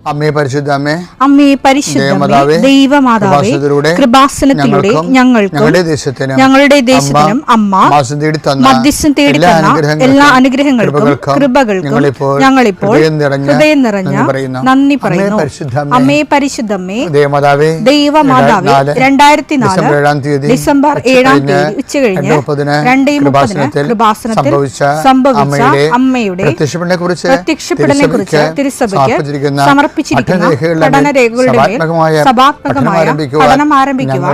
അമ്മേ പരിശുദ്ധ അമ്മേ, അമ്മേ പരിശുദ്ധ ദൈവമാതാവേ, കൃപാസനത്തിലൂടെ ഞങ്ങൾക്കും ഞങ്ങളുടെ ദേശത്തിനും അമ്മ മധ്യസ്ഥം തേടി തന്ന എല്ലാ അനുഗ്രഹങ്ങൾക്കും കൃപകൾക്കും ഞങ്ങളിപ്പോൾ ഹൃദയം നിറഞ്ഞ നന്ദി പറയുന്നു. അമ്മേ പരിശുദ്ധമ്മേ ദൈവമാതാവേ, 2004 ഡിസംബർ 7 ഉച്ചകഴിഞ്ഞ് 2:30 കൃപാസനത്തിൽ സംഭവിച്ച അമ്മയുടെ പ്രത്യക്ഷപ്പെടലിനെ കുറിച്ച് തിരുസഭയ്ക്ക് സമർപ്പിച്ചിരിക്കുന്ന പഠനരേഖകളുടെ മേൽ സഭാത്മകമായ പഠനം ആരംഭിക്കുവാൻ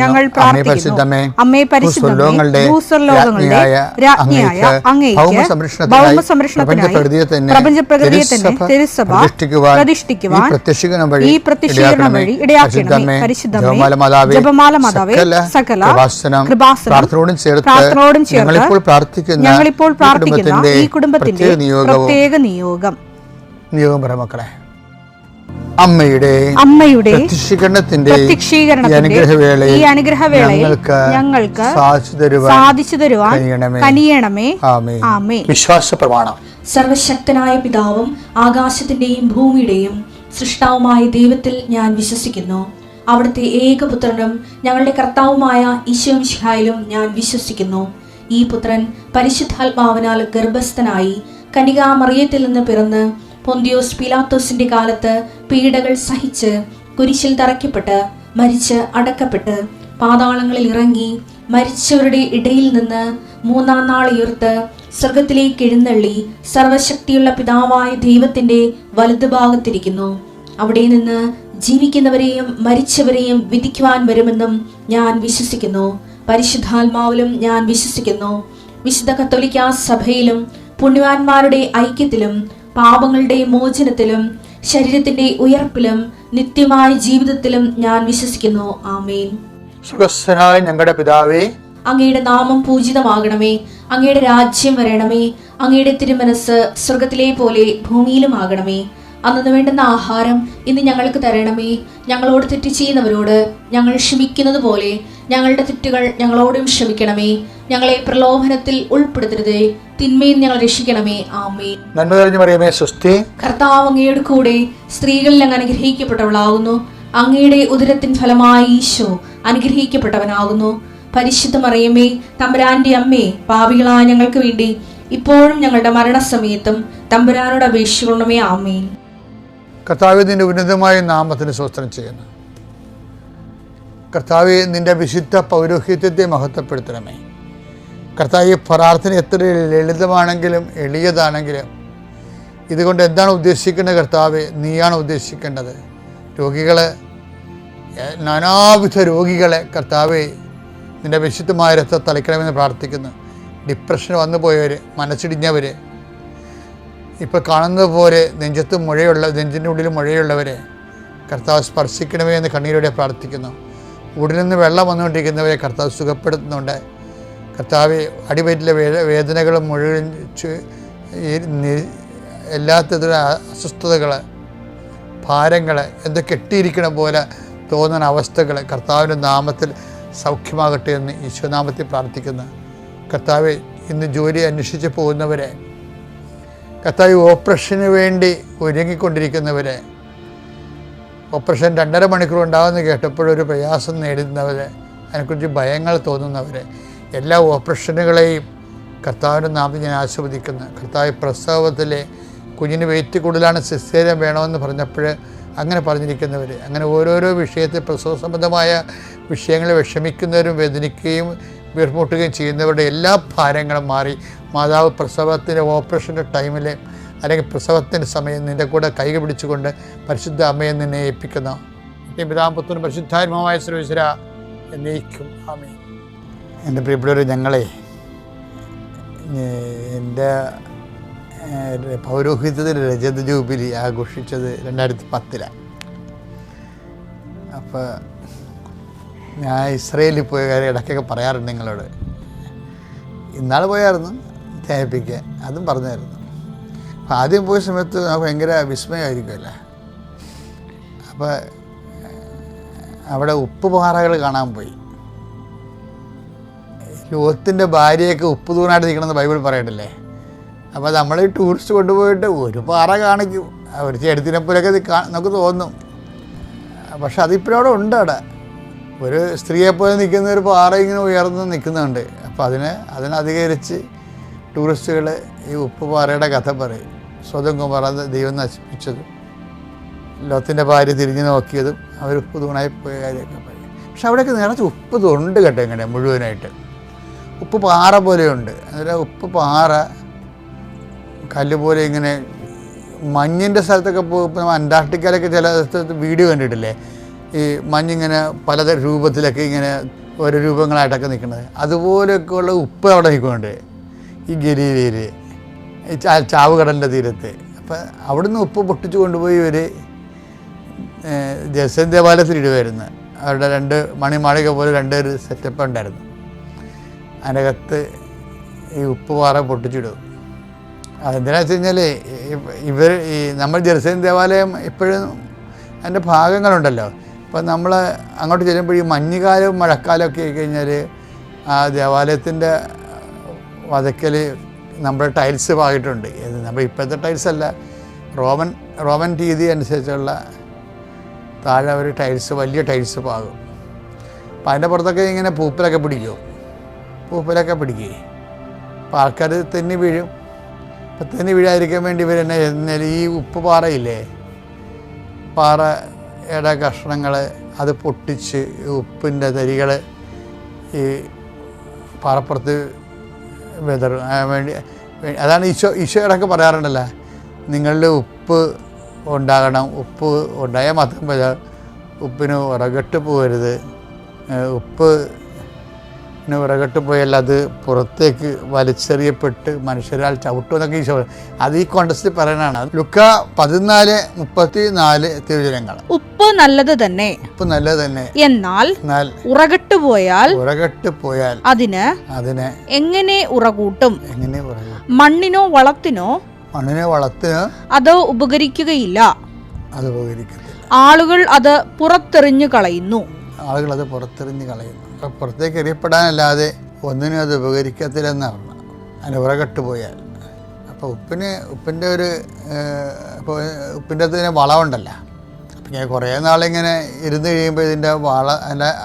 ഞങ്ങൾ പ്രാർത്ഥിക്കുന്നു. അമ്മേ പരിശുദ്ധമേ, ഭൂസ്വർലോകങ്ങളുടെ രാജ്ഞിയായ അങ്ങേയ്ക്ക് ഭൗമസംരക്ഷണത്തിനായി പ്രപഞ്ചപ്രകൃതിയെ തന്നെ തിരുസഭ പ്രതിഷ്ഠിക്കുവാൻ ഈ പ്രത്യക്ഷീകരണം വഴി ഇടയാക്കണമേ. പരിശുദ്ധമേ, ജപമാല മാതാവേ, സകല കൃപാസനം പ്രാർത്ഥനയോടും ചേർത്ത് ഞങ്ങളിപ്പോൾ പ്രാർത്ഥിക്കുന്ന ഈ കുടുംബത്തിന്റെ പ്രത്യേക നിയോഗം മക്കളെ, അമ്മയുടെ പ്രത്യക്ഷീകരണത്തിന്റെ ഈ അനുഗ്രഹവേളയിൽ ഞങ്ങൾക്ക് സാധിച്ചു തരുവാൻ കനിയണമേ. ആമേൻ. വിശ്വാസ പ്രമാണം. സർവശക്തനായ പിതാവും ആകാശത്തിന്റെയും ഭൂമിയുടെയും സൃഷ്ടാവുമായ ദൈവത്തിൽ ഞാൻ വിശ്വസിക്കുന്നു. അവിടുത്തെ ഏകപുത്രനും ഞങ്ങളുടെ കർത്താവുമായ ഈശോമിശിഹായിലും ഞാൻ വിശ്വസിക്കുന്നു. ഈ പുത്രൻ പരിശുദ്ധാത്മാവിനാൽ ഗർഭസ്ഥനായി കന്യകാമറിയത്തിൽ നിന്ന് പിറന്ന് പൊന്തിയോസ് പീലാത്തോസിന്റെ കാലത്ത് പീഡകൾ സഹിച്ച് കുരിശിൽ തറയ്ക്കപ്പെട്ട് മരിച്ച് അടക്കപ്പെട്ട് പാതാളങ്ങളിൽ ഇറങ്ങി മരിച്ചവരുടെ ഇടയിൽ നിന്ന് 3-ാം നാൾ ഉയർത്ത് സ്വർഗത്തിലേക്ക് എഴുന്നള്ളി സർവശക്തിയുള്ള പിതാവായ ദൈവത്തിന്റെ വലതുഭാഗത്തിരിക്കുന്നു. അവിടെ നിന്ന് ജീവിക്കുന്നവരെയും മരിച്ചവരെയും വിധിക്കുവാൻ വരുമെന്നും ഞാൻ വിശ്വസിക്കുന്നു. പരിശുദ്ധാത്മാവിലും ഞാൻ വിശ്വസിക്കുന്നു. വിശുദ്ധ കത്തോലിക്കാ സഭയിലും പുണ്യവാന്മാരുടെ ഐക്യത്തിലും പാപങ്ങളുടെ മോചനത്തിലും ശരീരത്തിന്റെ ഉയർപ്പിലും നിത്യമായ ജീവിതത്തിലും ഞാൻ വിശ്വസിക്കുന്നു. ആമേൻ. സുഖസ്ഥനായ ഞങ്ങളുടെ പിതാവേ, അങ്ങയുടെ നാമം പൂജിതമാകണമേ. അങ്ങയുടെ രാജ്യം വരണമേ. അങ്ങയുടെ തിരുമനസ് സ്വർഗത്തിലെ പോലെ ഭൂമിയിലും ആകണമേ. അന്നു വേണ്ടുന്ന ആഹാരം ഇന്ന് ഞങ്ങൾക്ക് തരണമേ. ഞങ്ങളോട് തെറ്റ് ചെയ്യുന്നവരോട് ഞങ്ങൾ ക്ഷമിക്കുന്നത് പോലെ ഞങ്ങളുടെ തെറ്റുകൾ ഞങ്ങളോടും ക്ഷമിക്കണമേ. ഞങ്ങളെ പ്രലോഭനത്തിൽ ഉൾപ്പെടുത്തരുതേ, തിന്മയിൽ ഞങ്ങൾ രക്ഷിക്കണമേ. ആമേൻ. നന്മ നിറഞ്ഞ മറിയമേ, സ്വസ്തി. കർത്താവ് അങ്ങയുടെ കൂടെ സ്ത്രീകളിൽ അങ്ങ് അനുഗ്രഹിക്കപ്പെട്ടവളാകുന്നു. അങ്ങയുടെ ഉദരത്തിൻ ഫലമായി ഈശോ അനുഗ്രഹിക്കപ്പെട്ടവനാകുന്നു. പരിശുദ്ധ മറിയമേ, തമ്പുരാന്റെ അമ്മേ, പാപികളായ ഞങ്ങൾക്ക് വേണ്ടി ഇപ്പോഴും ഞങ്ങളുടെ മരണസമയത്തും തമ്പുരാനോട് അപേക്ഷിക്കണമേ. ആമേൻ. കർത്താവേ, നിന്റെ ഉന്നതമായ നാമത്തിന് സ്തോത്രം ചെയ്യുന്നു. കർത്താവേ, നിന്റെ വിശുദ്ധ പൗരോഹിത്യത്തെ മഹത്വപ്പെടുത്തണമേ. കർത്താവേ, പ്രാർത്ഥന എത്ര ലളിതമാണെങ്കിലും എളിയതാണെങ്കിലും ഇതുകൊണ്ട് എന്താണ് ഉദ്ദേശിക്കേണ്ടത്? കർത്താവേ, നീയാണ് ഉദ്ദേശിക്കേണ്ടത്. നാനാവിധ രോഗികളെ കർത്താവേ, നിന്റെ വിശുദ്ധമായ രക്തം തളിക്കണമെന്ന് പ്രാർത്ഥിക്കുന്നു. ഡിപ്രഷൻ വന്നു പോയവർ, മനസ്സിടിഞ്ഞവർ, ഇപ്പോൾ കാണുന്നത് പോലെ നെഞ്ചിൻ്റെ ഉള്ളിൽ മുഴയുള്ളവരെ കർത്താവ് സ്പർശിക്കണമേ എന്ന് കണ്ണീരോടെ പ്രാർത്ഥിക്കുന്നു. ഉടലിൽ നിന്ന് വെള്ളം വന്നുകൊണ്ടിരിക്കുന്നവരെ കർത്താവ് സുഖപ്പെടുത്തുന്നുണ്ട്. കർത്താവ് അടിവയറ്റിലെ വേദനകളും മുഴുവൻ എല്ലാത്തരം അസ്വസ്ഥതകൾ, ഭാരങ്ങൾ, എന്തോ കെട്ടിയിരിക്കണ പോലെ തോന്നുന്ന അവസ്ഥകൾ കർത്താവിൻ്റെ നാമത്തിൽ സൗഖ്യമാകട്ടെ എന്ന് ഈശോനാമത്തിൽ പ്രാർത്ഥിക്കുന്നു. കർത്താവ്, ഇന്ന് ജോലി അന്വേഷിച്ച് പോകുന്നവരെ, കർത്താവ് ഓപ്പറേഷന് വേണ്ടി ഒരുങ്ങിക്കൊണ്ടിരിക്കുന്നവരെ, ഓപ്പറേഷൻ 2.5 മണിക്കൂർ ഉണ്ടാകുമെന്ന് കേട്ടപ്പോഴൊരു പ്രയാസം നേടുന്നവരെ, അതിനെക്കുറിച്ച് ഭയങ്ങൾ തോന്നുന്നവരെ, എല്ലാ ഓപ്പറേഷനുകളെയും കർത്താവിൻ്റെ നാമത്തിൽ ഞാൻ ആസ്വദിക്കുന്നു. കർത്താവ്, പ്രസവത്തിലെ കുഞ്ഞിന് വെയിറ്റ് കൂടുതലാണ്, സിസേറിയൻ വേണമെന്ന് പറഞ്ഞപ്പോൾ അങ്ങനെ പറഞ്ഞിരിക്കുന്നവർ, അങ്ങനെ ഓരോരോ വിഷയത്തിൽ പ്രസവ സംബന്ധമായ വിഷയങ്ങളെ വിഷമിക്കുന്നവരും വേദനിക്കുകയും വീർമുട്ടുകയും ചെയ്യുന്നവരുടെ എല്ലാ ഭാരങ്ങളും മാറി മാതാവ് പ്രസവത്തിൻ്റെ ഓപ്പറേഷൻ്റെ ടൈമിൽ അല്ലെങ്കിൽ പ്രസവത്തിൻ്റെ സമയം നിൻ്റെ കൂടെ കൈകൾ പിടിച്ചുകൊണ്ട് പരിശുദ്ധ അമ്മയെ നിന്നെ ഏൽപ്പിക്കുന്നു. പിതാപുത്രനും പരിശുദ്ധാത്മാവായ സർവ്വേശ്വര എന്നേക്കും ആമേൻ. എൻ്റെ പ്രിയപ്പെട്ടവർ, ഞങ്ങളെ എൻ്റെ പൗരോഹിത്യത്തിൽ രജത ജൂബിലി ആഘോഷിച്ചത് 2010. അപ്പോൾ ഞാൻ ഇസ്രയേലിൽ പോയ കാര്യം ഇടയ്ക്കൊക്കെ പറയാറുണ്ട് നിങ്ങളോട്. ഇന്നാൾ പോയായിരുന്നു ധ്യാനിപ്പിക്കാൻ, അതും പറഞ്ഞായിരുന്നു. അപ്പോൾ ആദ്യം പോയ സമയത്ത് നമുക്ക് ഭയങ്കര വിസ്മയമായിരിക്കുമല്ലേ. അപ്പോൾ അവിടെ ഉപ്പുപാറകൾ കാണാൻ പോയി. ലോത്തിൻ്റെ ഭാര്യയൊക്കെ ഉപ്പ് തൂണായിട്ട് നിൽക്കണമെന്ന് ബൈബിൾ പറയണ്ടല്ലേ. അപ്പോൾ നമ്മൾ ടൂറിസ്റ്റ് കൊണ്ടുപോയിട്ട് ഒരു പാറ കാണിക്കും, ഒരു ചേട്ടത്തിനെ പോലെയൊക്കെ നമുക്ക് തോന്നും. പക്ഷെ അതിപ്പോഴും അവിടെ ഉണ്ട്. അവിടെ ഒരു സ്ത്രീയെപ്പോലെ നിൽക്കുന്ന ഒരു പാറ ഇങ്ങനെ ഉയർന്ന് നിൽക്കുന്നുണ്ട്. അപ്പോൾ അതിനധികരിച്ച് ടൂറിസ്റ്റുകൾ ഈ ഉപ്പുപാറയുടെ കഥ പറയും. സ്വതം കുമാർ ദൈവം നശിപ്പിച്ചതും ലോത്തിൻ്റെ ഭാര്യ തിരിഞ്ഞു നോക്കിയതും അവർ ഉപ്പ് തൂണായി പോയ കാര്യമൊക്കെ പറയും. പക്ഷെ അവിടെയൊക്കെ നിറച്ച് ഉപ്പ് തൊണ്ട് കേട്ടോ, ഇങ്ങനെ മുഴുവനായിട്ട് ഉപ്പ് പാറ പോലെയുണ്ട്. അന്നേരം ഉപ്പ് പാറ കല്ല് പോലെ ഇങ്ങനെ മഞ്ഞിൻ്റെ സ്ഥലത്തൊക്കെ പോകുമ്പോൾ നമ്മൾ അന്റാർട്ടിക്കയിലൊക്കെ ചില സ്ഥലത്ത് വീഡിയോ കണ്ടിട്ടില്ലേ, ഈ മഞ്ഞിങ്ങനെ പലതരം രൂപത്തിലൊക്കെ ഇങ്ങനെ ഓരോ രൂപങ്ങളായിട്ടൊക്കെ നിൽക്കുന്നത്, അതുപോലെയൊക്കെ ഉള്ള ഉപ്പ് അവിടെ നിൽക്കുന്നുണ്ട് ഈ ഗലീലയിൽ, ഈ ചാവുകടലിൻ്റെ തീരത്ത്. അപ്പം അവിടുന്ന് ഉപ്പ് പൊട്ടിച്ച് കൊണ്ടുപോയി ഇവർ ജെറുസലേം ദേവാലയത്തിൽ ഇടുമായിരുന്നു. അവരുടെ 2 മണിമാളിക പോലെ 2 സെറ്റപ്പ് ഉണ്ടായിരുന്നു. അതിനകത്ത് ഈ ഉപ്പ് പാറ പൊട്ടിച്ചിടും. അതെന്തിനാ വെച്ച് കഴിഞ്ഞാൽ നമ്മൾ ജെറുസലേം ദേവാലയം ഇപ്പോഴും അതിൻ്റെ ഭാഗങ്ങളുണ്ടല്ലോ. ഇപ്പം നമ്മൾ അങ്ങോട്ട് ചെല്ലുമ്പോൾ ഈ മഞ്ഞുകാലവും മഴക്കാലമൊക്കെ ആയി കഴിഞ്ഞാൽ ആ ദേവാലയത്തിൻ്റെ വതക്കൽ നമ്മുടെ ടൈൽസ് പാകിയിട്ടുണ്ട്. നമ്മൾ ഇപ്പോഴത്തെ ടൈൽസ് അല്ല, റോമൻ രീതി അനുസരിച്ചുള്ള താഴെ ഒരു ടൈൽസ്, വലിയ ടൈൽസ് പാകും. അപ്പം അതിൻ്റെ പുറത്തൊക്കെ ഇങ്ങനെ പൂപ്പലൊക്കെ പിടിക്കും. അപ്പോൾ ആൾക്കാർ തെന്നി വീഴും. അപ്പം തെന്നി വീഴാതിരിക്കാൻ വേണ്ടി ഇവർ തന്നെ എന്നാൽ ഈ ഉപ്പ് പാറയില്ലേ, പാറയുടെ കഷ്ണങ്ങൾ അത് പൊട്ടിച്ച് ഉപ്പിൻ്റെ തരികൾ ഈ പാറപ്പുറത്ത് വിതറും വേണ്ടി. അതാണ് ഈശോയോടൊക്കെ പറയാറുണ്ടല്ലോ, നിങ്ങളുടെ ഉപ്പ് ഉണ്ടാകണം, ഉപ്പ് ഉണ്ടായാൽ മാത്രം പോരാ, ഉപ്പിന് ഉറകട്ട് പോകരുത്, ഉപ്പിന് ഉറകട്ട് പോയാൽ അത് പുറത്തേക്ക് വലിച്ചെറിയപ്പെട്ട് മനുഷ്യരാൽ ചവിട്ടുമെന്നൊക്കെ ഈശോ അത് ഈ കോണ്ടസ്റ്റിൽ പറയുന്നതാണ്. ലുക്ക 14:34 തിരുവചനങ്ങൾ. ഉപ്പ് നല്ലത് തന്നെ, എന്നാൽ ഉറകട്ട് പോയാൽ അതിന് എങ്ങനെ ഉറകൂട്ടും? മണ്ണിനോ വളത്തിനോ അത് ഉപകരിക്കുകയില്ല. ആളുകൾ അത് പുറത്തെറിഞ്ഞു കളയുന്നു. പുറത്തേക്ക് എറിയപ്പെടാനല്ലാതെ ഒന്നിനും അത് ഉപകരിക്കത്തില്ലെന്നാണ് അതിന് ഉറകട്ട് പോയാൽ. അപ്പോൾ ഉപ്പിൻ്റെ അകത്ത് വളമുണ്ടല്ലോ. അപ്പം ഇങ്ങനെ കുറേ നാളിങ്ങനെ ഇരുന്ന് കഴിയുമ്പോൾ ഇതിൻ്റെ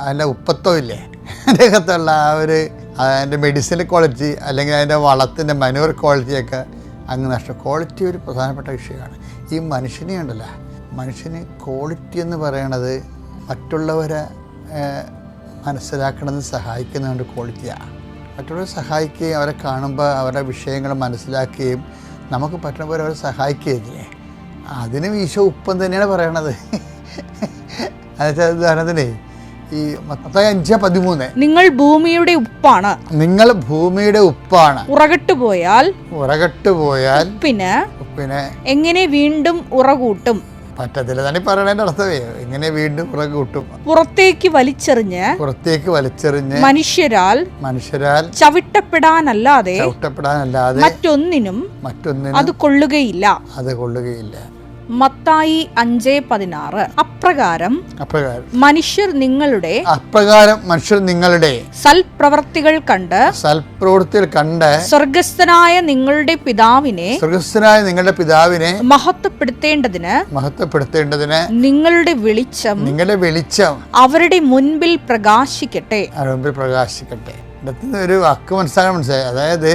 അതിൻ്റെ ഉപ്പത്വം ഇല്ലേ, അതിൻ്റെ അകത്തുള്ള അതിൻ്റെ മെഡിസിനൽ ക്വാളിറ്റി അല്ലെങ്കിൽ അതിൻ്റെ വളത്തിൻ്റെ മനൂർ ക്വാളിറ്റിയൊക്കെ അങ്ങ് നഷ്ടം. ക്വാളിറ്റി ഒരു പ്രധാനപ്പെട്ട വിഷയമാണ്. ഈ മനുഷ്യനെ ഉണ്ടല്ലോ, മനുഷ്യന് ക്വാളിറ്റി എന്ന് പറയണത് മറ്റുള്ളവരെ മനസ്സിലാക്കണമെന്ന് സഹായിക്കുന്നതുകൊണ്ട് ക്വാളിറ്റിയാണ്. മറ്റുള്ളവരെ സഹായിക്കുകയും അവരെ കാണുമ്പോൾ അവരുടെ വിഷയങ്ങൾ മനസ്സിലാക്കുകയും നമുക്ക് പറ്റുന്ന പോലെ അവരെ സഹായിക്കുകയില്ലേ, അതിനും ഈശോ ഉപ്പം തന്നെയാണ് പറയണത്. എന്നുവെച്ചാൽ ഉദാഹരണത്തിന് ഈ മത്തായി 5:13 നിങ്ങൾ ഭൂമിയുടെ ഉപ്പാണ്, ഉറകട്ട് പോയാൽ ഉപ്പിന് എങ്ങനെ വീണ്ടും ഉറകൂട്ടും? പറ്റത്തില്ല തന്നെ പറയണതിന്റെ അർത്ഥമേ, ഇങ്ങനെ വീണ്ടും ഉറകൂട്ടും. പുറത്തേക്ക് വലിച്ചെറിഞ്ഞ് മനുഷ്യരാൽ ചവിട്ടപ്പെടാനല്ലാതെ മറ്റൊന്നിനും അത് കൊള്ളുകയില്ല. മത്തായി 5:16. അപ്രകാരം മനുഷ്യർ നിങ്ങളുടെ സൽപ്രവർത്തികൾ കണ്ട് സ്വർഗസ്ഥനായ നിങ്ങളുടെ പിതാവിനെ മഹത്വപ്പെടുത്തേണ്ടതിന് നിങ്ങളുടെ വെളിച്ചം അവരുടെ മുൻപിൽ പ്രകാശിക്കട്ടെ. ഒരു വാക്ക് മനസ്സിലായി. അതായത്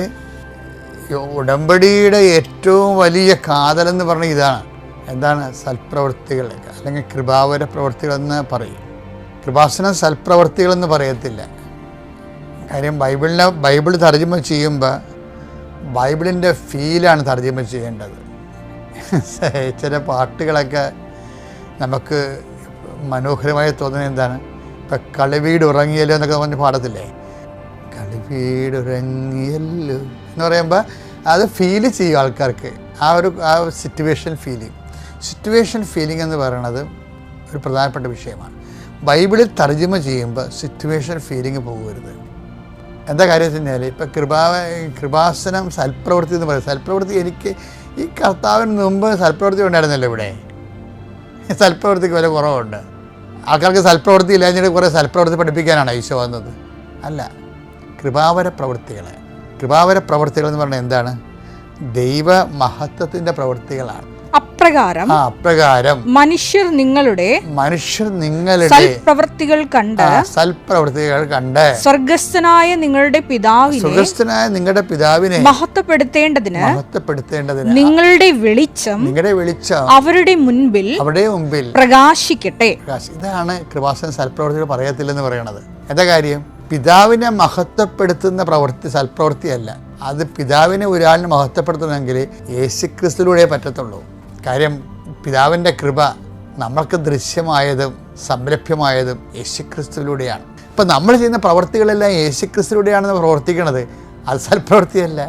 ഉടമ്പടിയുടെ ഏറ്റവും വലിയ കാതലെന്ന് പറഞ്ഞ ഇതാണ്. എന്താണ്? സൽപ്രവൃത്തികൾ അല്ലെങ്കിൽ കൃപാവര പ്രവൃത്തികളെന്ന് പറയും. കൃപാസനം സൽപ്രവൃത്തികളെന്ന് പറയത്തില്ല. കാര്യം ബൈബിൾ തർജ്ജമ ചെയ്യുമ്പോൾ ബൈബിളിൻ്റെ ഫീലാണ് തർജ്ജമ ചെയ്യേണ്ടത്. ചില പാട്ടുകളൊക്കെ നമുക്ക് മനോഹരമായി തോന്നുന്നത് എന്താണ്? ഇപ്പം കളിവീട് ഉറങ്ങിയല്ലോ എന്നൊക്കെ പറഞ്ഞ് പാടത്തില്ലേ, കളിവീട് ഉറങ്ങിയല്ലോ എന്ന് പറയുമ്പോൾ അത് ഫീല് ചെയ്യും ആൾക്കാർക്ക്. ആ സിറ്റുവേഷൻ ഫീലിംഗ് എന്ന് പറയുന്നത് ഒരു പ്രധാനപ്പെട്ട വിഷയമാണ്. ബൈബിളിൽ തർജ്ജമ ചെയ്യുമ്പോൾ സിറ്റുവേഷൻ ഫീലിംഗ് പോകരുത്. എന്താ കാര്യം വെച്ച് കഴിഞ്ഞാൽ ഇപ്പം കൃപാസനം സൽപ്രവൃത്തി എന്ന് പറയും. സൽപ്രവൃത്തി എനിക്ക് ഈ കർത്താവിന് മുമ്പ് സൽപ്രവൃത്തി ഉണ്ടായിരുന്നല്ലോ. ഇവിടെ സൽപ്രവൃത്തിക്ക് വില കുറവുണ്ട്. ആൾക്കാർക്ക് സൽപ്രവൃത്തി ഇല്ലാഞ്ഞിട്ട് കുറേ സൽപ്രവൃത്തി പഠിപ്പിക്കാനാണ് ഈശോ വന്നത്? അല്ല, കൃപാവര പ്രവൃത്തികൾ എന്ന് പറഞ്ഞാൽ എന്താണ്? ദൈവ മഹത്വത്തിൻ്റെ പ്രവൃത്തികളാണ്. അപ്രകാരം മനുഷ്യർ നിങ്ങളുടെ സൽപ്രവൃത്തികൾ കണ്ട് സ്വർഗസ്ഥനായ നിങ്ങളുടെ പിതാവിനെ മഹത്വപ്പെടുത്തേണ്ടതിന് നിങ്ങളുടെ വെളിച്ചം അവരുടെ മുൻപിൽ പ്രകാശിക്കട്ടെ. ഇതാണ് കൃപാസന സൽപ്രവൃത്തികൾ പറയത്തില്ലെന്ന് പറയണത്. എന്താ കാര്യം? പിതാവിനെ മഹത്വപ്പെടുത്തുന്ന പ്രവൃത്തി സൽപ്രവൃത്തിയല്ല. അത് പിതാവിനെ ഒരാളിനെ മഹത്വപ്പെടുത്തണമെങ്കിൽ യേശുക്രിസ്തുവിലൂടെ പറ്റത്തുള്ളൂ. കാര്യം പിതാവിൻ്റെ കൃപ നമ്മൾക്ക് ദൃശ്യമായതും സംരഭ്യമായതും യേശുക്രിസ്തുവിലൂടെയാണ്. ഇപ്പം നമ്മൾ ചെയ്യുന്ന പ്രവൃത്തികളെല്ലാം യേശുക്രിസ്തുവിലൂടെയാണെന്ന് പ്രവർത്തിക്കുന്നത്. അത് സൽപ്രവൃത്തിയല്ല.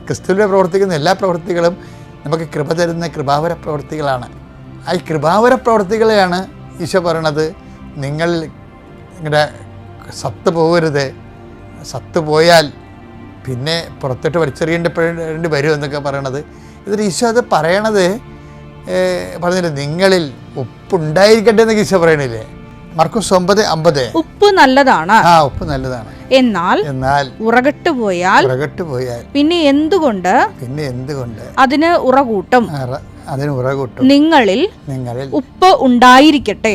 ക്രിസ്തുവിലൂടെ പ്രവർത്തിക്കുന്ന എല്ലാ പ്രവൃത്തികളും നമുക്ക് കൃപ തരുന്ന കൃപാവര പ്രവൃത്തികളാണ്. ആ കൃപാവര പ്രവൃത്തികളെയാണ് ഈശോ പറയണത്, നിങ്ങളുടെ സത്ത് പോകരുത്, സത്ത് പോയാൽ പിന്നെ പുറത്തോട്ട് വലിച്ചെറിയേണ്ടി വരും എന്നൊക്കെ പറയണത്. എന്നിട്ട് ഈശോ അത് പറയണത് പറഞ്ഞില്ലേ, നിങ്ങളിൽ ഉപ്പുണ്ടായിരിക്കട്ടെ എന്നൊക്കെ ഈശോ പറയണില്ലേ? മർക്കോസ് 9:50. ഉപ്പ് നല്ലതാണ്, ഉപ്പ് നല്ലതാണ്, എന്നാൽ ഉറകട്ട് പോയാൽ പിന്നെ എന്തുകൊണ്ട് അതിന് ഉറകൂട്ടും. നിങ്ങളിൽ ഉപ്പ് ഉണ്ടായിരിക്കട്ടെ.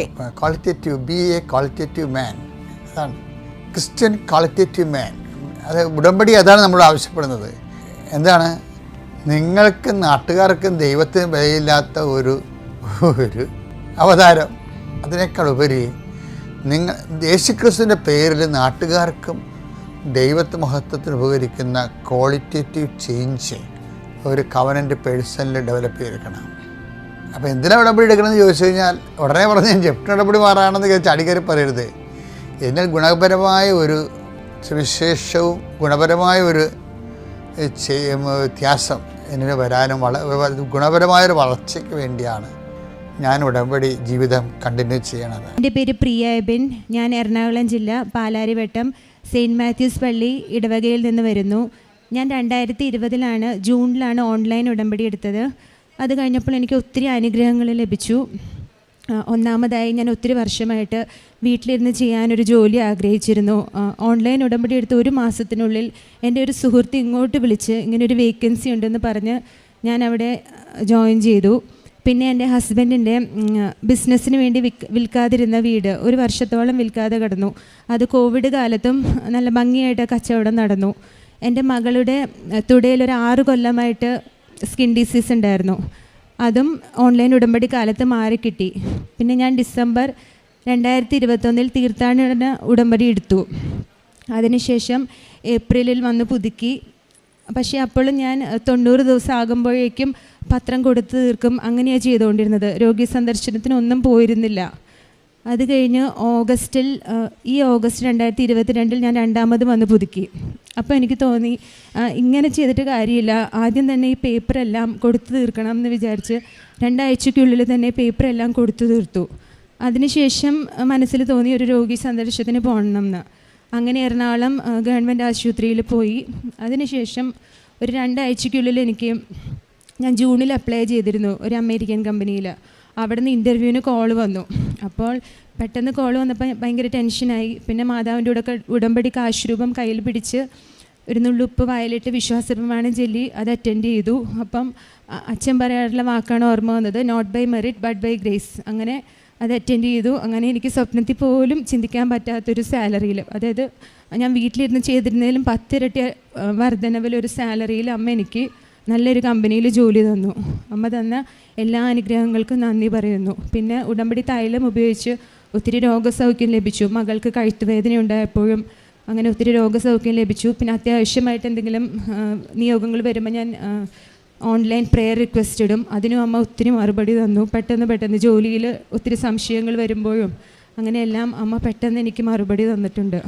ക്രിസ്ത്യൻ ക്വാളിറ്റേറ്റീവ് മാൻ. അത് ഉടമ്പടി അതാണ് നമ്മൾ ആവശ്യപ്പെടുന്നത്. എന്താണ്? നിങ്ങൾക്ക് നാട്ടുകാർക്കും ദൈവത്തിന് വിലയില്ലാത്ത ഒരു അവതാരം, അതിനേക്കാൾ ഉപരി യേശുക്രിസ്തുവിൻ്റെ പേരിൽ നാട്ടുകാർക്കും ദൈവത്തെ മഹത്വത്തിന് ഉപകരിക്കുന്ന ക്വാളിറ്റേറ്റീവ് ചേഞ്ച് ഒരു കവനൻ്റ് പേഴ്സണിൽ ഡെവലപ്പ് ചെയ്തെടുക്കണം. അപ്പോൾ എന്തിനാണ് ഉടമ്പടി എടുക്കണമെന്ന് ചോദിച്ചു കഴിഞ്ഞാൽ ഉടനെ പറഞ്ഞ് ജപ്തി ഉടമ്പടി മാറാണെന്ന് ചാടിക്കയറി പറയരുത്. എന്നാൽ ഗുണപരമായ ഒരു സുവിശേഷവും ഗുണപരമായ ഒരു വ്യത്യാസം എന്നിന് വരാനും ഗുണപരമായൊരു വളർച്ചയ്ക്ക് വേണ്ടിയാണ് ഞാൻ ഉടമ്പടി ജീവിതം കണ്ടിന്യൂ ചെയ്യണത്. എൻ്റെ പേര് പ്രിയ എബിൻ. ഞാൻ എറണാകുളം ജില്ല പാലാരിവട്ടം സെയിൻറ്റ് മാത്യൂസ് പള്ളി ഇടവകയിൽ നിന്ന് വരുന്നു. ഞാൻ 2020 ജൂണിലാണ് ഓൺലൈൻ ഉടമ്പടി എടുത്തത്. അത് കഴിഞ്ഞപ്പോൾ എനിക്ക് ഒത്തിരി അനുഗ്രഹങ്ങൾ ലഭിച്ചു. ഒന്നാമതായി, ഞാൻ ഒത്തിരി വർഷമായിട്ട് വീട്ടിലിരുന്ന് ചെയ്യാനൊരു ജോലി ആഗ്രഹിച്ചിരുന്നു. ഓൺലൈൻ ഉടമ്പടി എടുത്ത് 1 മാസത്തിനുള്ളിൽ എൻ്റെ ഒരു സുഹൃത്ത് ഇങ്ങോട്ട് വിളിച്ച് ഇങ്ങനൊരു വേക്കൻസി ഉണ്ടെന്ന് പറഞ്ഞ് ഞാൻ അവിടെ ജോയിൻ ചെയ്തു. പിന്നെ എൻ്റെ ഹസ്ബൻഡിൻ്റെ ബിസിനസ്സിന് വേണ്ടി വിൽക്കാതിരുന്ന വീട് 1 വർഷത്തോളം വിൽക്കാതെ കിടന്നു. അത് കോവിഡ് കാലത്തും നല്ല ഭംഗിയായിട്ട് കച്ചവടം നടന്നു. എൻ്റെ മകളുടെ തുടയിലൊരു 6 കൊല്ലമായിട്ട് സ്കിൻ ഡിസീസ് ഉണ്ടായിരുന്നു. അതും ഓൺലൈൻ ഉടമ്പടി കാലത്ത് മാറിക്കിട്ടി. പിന്നെ ഞാൻ ഡിസംബർ 2021 തീർത്ഥാടന ഉടമ്പടി എടുത്തു. അതിനുശേഷം ഏപ്രിലിൽ വന്ന് പുതുക്കി. പക്ഷേ അപ്പോഴും ഞാൻ 90 ദിവസം ആകുമ്പോഴേക്കും പത്രം കൊടുത്ത് തീർക്കും, അങ്ങനെയാണ് ചെയ്തുകൊണ്ടിരുന്നത്. രോഗി സന്ദർശനത്തിനൊന്നും പോയിരുന്നില്ല. അത് കഴിഞ്ഞ് ഈ ഓഗസ്റ്റ് 2022 ഞാൻ 2ാമത് വന്ന് പുതുക്കി. അപ്പോൾ എനിക്ക് തോന്നി ഇങ്ങനെ ചെയ്തിട്ട് കാര്യമില്ല, ആദ്യം തന്നെ ഈ പേപ്പറെല്ലാം കൊടുത്തു തീർക്കണം എന്ന് വിചാരിച്ച് 2 ആഴ്ചയ്ക്കുള്ളിൽ തന്നെ പേപ്പറെല്ലാം കൊടുത്തു തീർത്തു. അതിനുശേഷം മനസ്സിൽ തോന്നി ഒരു രോഗി സന്ദർശനത്തിന് പോകണം എന്ന്. അങ്ങനെ എറണാകുളം ഗവൺമെൻറ് ആശുപത്രിയിൽ പോയി. അതിനുശേഷം ഒരു 2 ആഴ്ചയ്ക്കുള്ളിൽ ഞാൻ ജൂണിൽ അപ്ലൈ ചെയ്തിരുന്നു ഒരു അമേരിക്കൻ കമ്പനിയിൽ. അവിടെ നിന്ന് ഇൻ്റർവ്യൂവിന് കോൾ വന്നു. അപ്പോൾ പെട്ടെന്ന് കോൾ വന്നപ്പോൾ ഭയങ്കര ടെൻഷനായി. പിന്നെ മാതാവിൻ്റെ ഉടമ്പടി കാശുരൂപം കയ്യിൽ പിടിച്ച് ഒരു നുള്ളുപ്പ് വയലിട്ട് വിശ്വാസപ്രമാണം ചൊല്ലി അത് അറ്റൻഡ് ചെയ്തു. അപ്പം അച്ഛൻ പറയാറുള്ള വാക്കാണ് ഓർമ്മ വന്നത്, not by merit but by grace. അങ്ങനെ അത് അറ്റൻഡ് ചെയ്തു. അങ്ങനെ എനിക്ക് സ്വപ്നത്തിൽ പോലും ചിന്തിക്കാൻ പറ്റാത്തൊരു സാലറിയിൽ, അതായത് ഞാൻ വീട്ടിലിരുന്ന് ചെയ്തിരുന്നതിലും 10 ഇരട്ടി വർധനവിലൊരു സാലറിയിൽ അമ്മ എനിക്ക് നല്ലൊരു കമ്പനിയിൽ ജോലി തന്നു. അമ്മ തന്ന എല്ലാ അനുഗ്രഹങ്ങൾക്കും നന്ദി പറയുന്നു. പിന്നെ ഉടമ്പടി തൈലം ഉപയോഗിച്ച് ഒത്തിരി രോഗസൗഖ്യം ലഭിച്ചു. മകൾക്ക് കഴുത്തുവേദന ഉണ്ടായപ്പോഴും അങ്ങനെ ഒത്തിരി രോഗസൗഖ്യം ലഭിച്ചു. പിന്നെ അത്യാവശ്യമായിട്ട് എന്തെങ്കിലും നിയോഗങ്ങൾ വരുമ്പോൾ ഞാൻ ഓൺലൈൻ പ്രെയർ റിക്വസ്റ്റ് ഇടും. അതിനും അമ്മ ഒത്തിരി മറുപടി തന്നു. പെട്ടെന്ന് ജോലിയിൽ ഒത്തിരി സംശയങ്ങൾ വരുമ്പോഴും അങ്ങനെയെല്ലാം അമ്മ പെട്ടെന്ന് എനിക്ക് മറുപടി തന്നിട്ടുണ്ട്.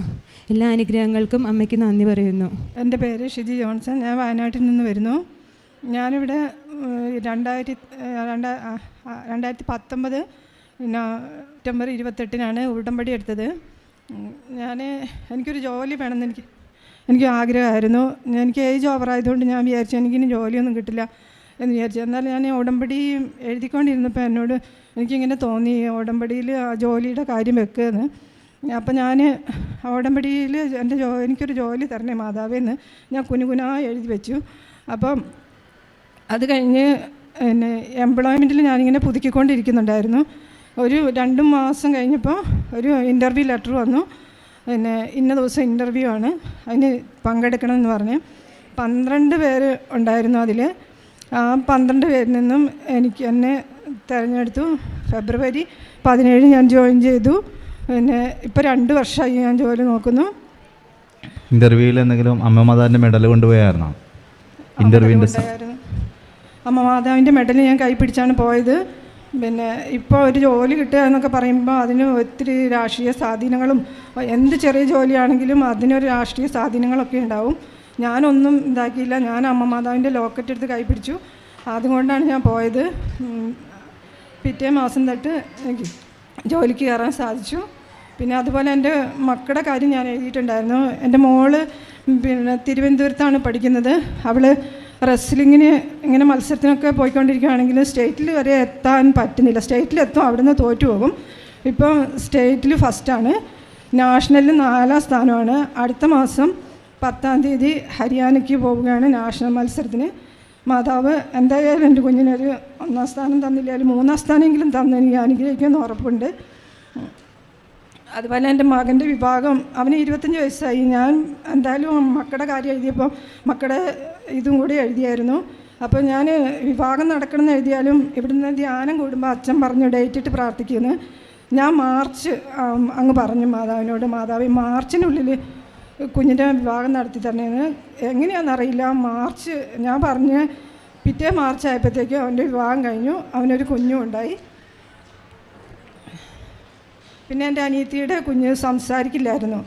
എല്ലാ അനുഗ്രഹങ്ങൾക്കും അമ്മയ്ക്ക് നന്ദി പറയുന്നു. എൻ്റെ പേര് ഷിജി ജോൺസൺ. ഞാൻ വയനാട്ടിൽ നിന്ന് വരുന്നു. ഞാനിവിടെ 2019 സെപ്റ്റംബർ 28 ഉടമ്പടി എടുത്തത്. എനിക്കൊരു ജോലി വേണമെന്ന് എനിക്ക് ആഗ്രഹമായിരുന്നു. എനിക്ക് ഏജ് ഓവറായതുകൊണ്ട് ഞാൻ വിചാരിച്ചു എനിക്കിനി ജോലിയൊന്നും കിട്ടില്ല എന്ന് വിചാരിച്ചു. എന്നാൽ ഞാൻ ഉടമ്പടി എഴുതിക്കൊണ്ടിരുന്നപ്പോൾ എന്നോട് എനിക്കിങ്ങനെ തോന്നി ഉടമ്പടിയിൽ ആ ജോലിയുടെ കാര്യം വെക്കുകയെന്ന്. അപ്പം ഞാൻ ഉടമ്പടിയിൽ എനിക്കൊരു ജോലി തരണേ മാതാവേന്ന് ഞാൻ കുനുകുനാ എഴുതി വെച്ചു. അപ്പം അത് കഴിഞ്ഞ് പിന്നെ എംപ്ലോയ്മെൻറ്റിൽ ഞാനിങ്ങനെ പുതുക്കിക്കൊണ്ടിരിക്കുന്നുണ്ടായിരുന്നു. ഒരു 2 മാസം കഴിഞ്ഞപ്പോൾ ഒരു ഇൻ്റർവ്യൂ ലെറ്റർ വന്നു. പിന്നെ ഇന്ന ദിവസം ഇൻ്റർവ്യൂ ആണ്, അതിന് പങ്കെടുക്കണമെന്ന് പറഞ്ഞ് 12 പേര് ഉണ്ടായിരുന്നു. അതിൽ ആ 12 പേരിൽ നിന്നും എന്നെ തിരഞ്ഞെടുത്തു. ഫെബ്രുവരി 17 ഞാൻ ജോയിൻ ചെയ്തു. പിന്നെ ഇപ്പോൾ 2 വർഷമായി ഞാൻ ജോലി നോക്കുന്നു. ഇൻ്റർവ്യൂവിൽ എന്തെങ്കിലും അമ്മ മാതാവിൻ്റെ മെഡൽ കൊണ്ടുപോയായിരുന്നോ? ഇൻ്റർവ്യൂവിൻ്റെ അമ്മ മാതാവിൻ്റെ മെഡൽ ഞാൻ കൈപ്പിടിച്ചാണ് പോയത്. പിന്നെ ഇപ്പോൾ ഒരു ജോലി കിട്ടുക എന്നൊക്കെ പറയുമ്പോൾ അതിന് ഒത്തിരി രാഷ്ട്രീയ സ്വാധീനങ്ങളും, എന്ത് ചെറിയ ജോലിയാണെങ്കിലും അതിനൊരു രാഷ്ട്രീയ സ്വാധീനങ്ങളൊക്കെ ഉണ്ടാവും. ഞാനൊന്നും ഇതാക്കിയില്ല. ഞാൻ അമ്മ മാതാവിൻ്റെ ലോക്കറ്റ് എടുത്ത് കൈപ്പിടിച്ചു. അതുകൊണ്ടാണ് ഞാൻ പോയത്. പിറ്റേ മാസം തൊട്ട് എനിക്ക് ജോലിക്ക് കയറാൻ സാധിച്ചു. പിന്നെ അതുപോലെ എൻ്റെ മക്കളുടെ കാര്യം ഞാൻ എഴുതിയിട്ടുണ്ടായിരുന്നു. എൻ്റെ മോള് പിന്നെ തിരുവനന്തപുരത്താണ് പഠിക്കുന്നത്. അവൾ റെസ്ലിങ്ങിന് ഇങ്ങനെ മത്സരത്തിനൊക്കെ പോയിക്കൊണ്ടിരിക്കുകയാണെങ്കിൽ സ്റ്റേറ്റിൽ വരെ എത്താൻ പറ്റുന്നില്ല. സ്റ്റേറ്റിലെത്തും, അവിടുന്ന് തോറ്റു പോകും. ഇപ്പം സ്റ്റേറ്റിൽ ഫസ്റ്റാണ്, നാഷണലിൽ 4ാം സ്ഥാനമാണ്. അടുത്ത മാസം 10-ാം തീയതി ഹരിയാനയ്ക്ക് പോവുകയാണ് നാഷണൽ മത്സരത്തിന്. മാതാവ് എന്തായാലും എൻ്റെ കുഞ്ഞിനൊരു 1ാം സ്ഥാനം തന്നില്ലാലും 3ാം സ്ഥാനമെങ്കിലും തന്ന് എനിക്ക് അനുഗ്രഹിക്കുമെന്ന് ഉറപ്പുണ്ട്. അതുപോലെ എൻ്റെ മകൻ്റെ വിഭാഗം, അവന് 25 വയസ്സായി. ഞാൻ എന്തായാലും മക്കളുടെ കാര്യം എഴുതിയപ്പോൾ മക്കളുടെ ഇതും കൂടി എഴുതിയായിരുന്നു. അപ്പോൾ ഞാൻ വിഭാഗം നടക്കണമെന്ന് എഴുതിയാലും ഇവിടുന്ന് ധ്യാനം കൂടുമ്പോൾ അച്ഛൻ പറഞ്ഞു ഡേറ്റ് ഇട്ട് പ്രാർത്ഥിക്കുന്നു. ഞാൻ മാർച്ച് അങ്ങ് പറഞ്ഞു മാതാവിനോട്, മാതാവ് മാർച്ചിനുള്ളിൽ കുഞ്ഞിൻ്റെ വിവാഹം നടത്തി തരണേന്ന്. എങ്ങനെയാണെന്നറിയില്ല, മാർച്ച് ഞാൻ പറഞ്ഞ് പിറ്റേ മാർച്ച് ആയപ്പോഴത്തേക്കും അവൻ്റെ വിവാഹം കഴിഞ്ഞു. അവനൊരു കുഞ്ഞും ഉണ്ടായി. പിന്നെ എൻ്റെ അനിയത്തിയുടെ കുഞ്ഞ് സംസാരിക്കില്ലായിരുന്നു.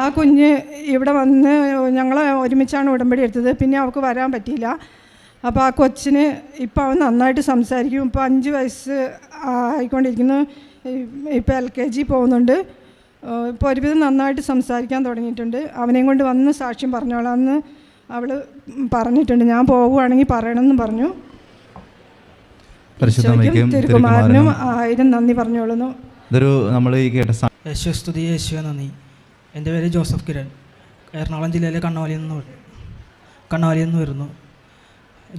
ആ കുഞ്ഞ് ഇവിടെ വന്ന് ഞങ്ങൾ ഒരുമിച്ചാണ് ഉടമ്പടി എടുത്തത്. പിന്നെ അവൾക്ക് വരാൻ പറ്റിയില്ല. അപ്പോൾ ആ കൊച്ചിന് ഇപ്പോൾ അവൻ നന്നായിട്ട് സംസാരിക്കും. ഇപ്പോൾ 5 വയസ്സ് ആയിക്കൊണ്ടിരിക്കുന്നു. ഇപ്പോൾ LKG പോകുന്നുണ്ട്. ഇപ്പോൾ ഒരുവിധം നന്നായിട്ട് സംസാരിക്കാൻ തുടങ്ങിയിട്ടുണ്ട്. അവനെയും കൊണ്ട് വന്ന് സാക്ഷ്യം പറഞ്ഞോളാമെന്ന് അവൾ പറഞ്ഞിട്ടുണ്ട്. ഞാൻ പോവുകയാണെങ്കിൽ പറയണമെന്ന് പറഞ്ഞു. തിരുകുമാരനും 1000 നന്ദി പറഞ്ഞോളുന്നു. ഇതൊരു നമ്മൾ ഈ കേട്ട യേശുസ്തുതി, യേശുവെ നന്ദി. എൻ്റെ പേര് ജോസഫ് കിരൺ. എറണാകുളം ജില്ലയിലെ കണ്ണോലിയിൽ നിന്ന് വരുന്നു.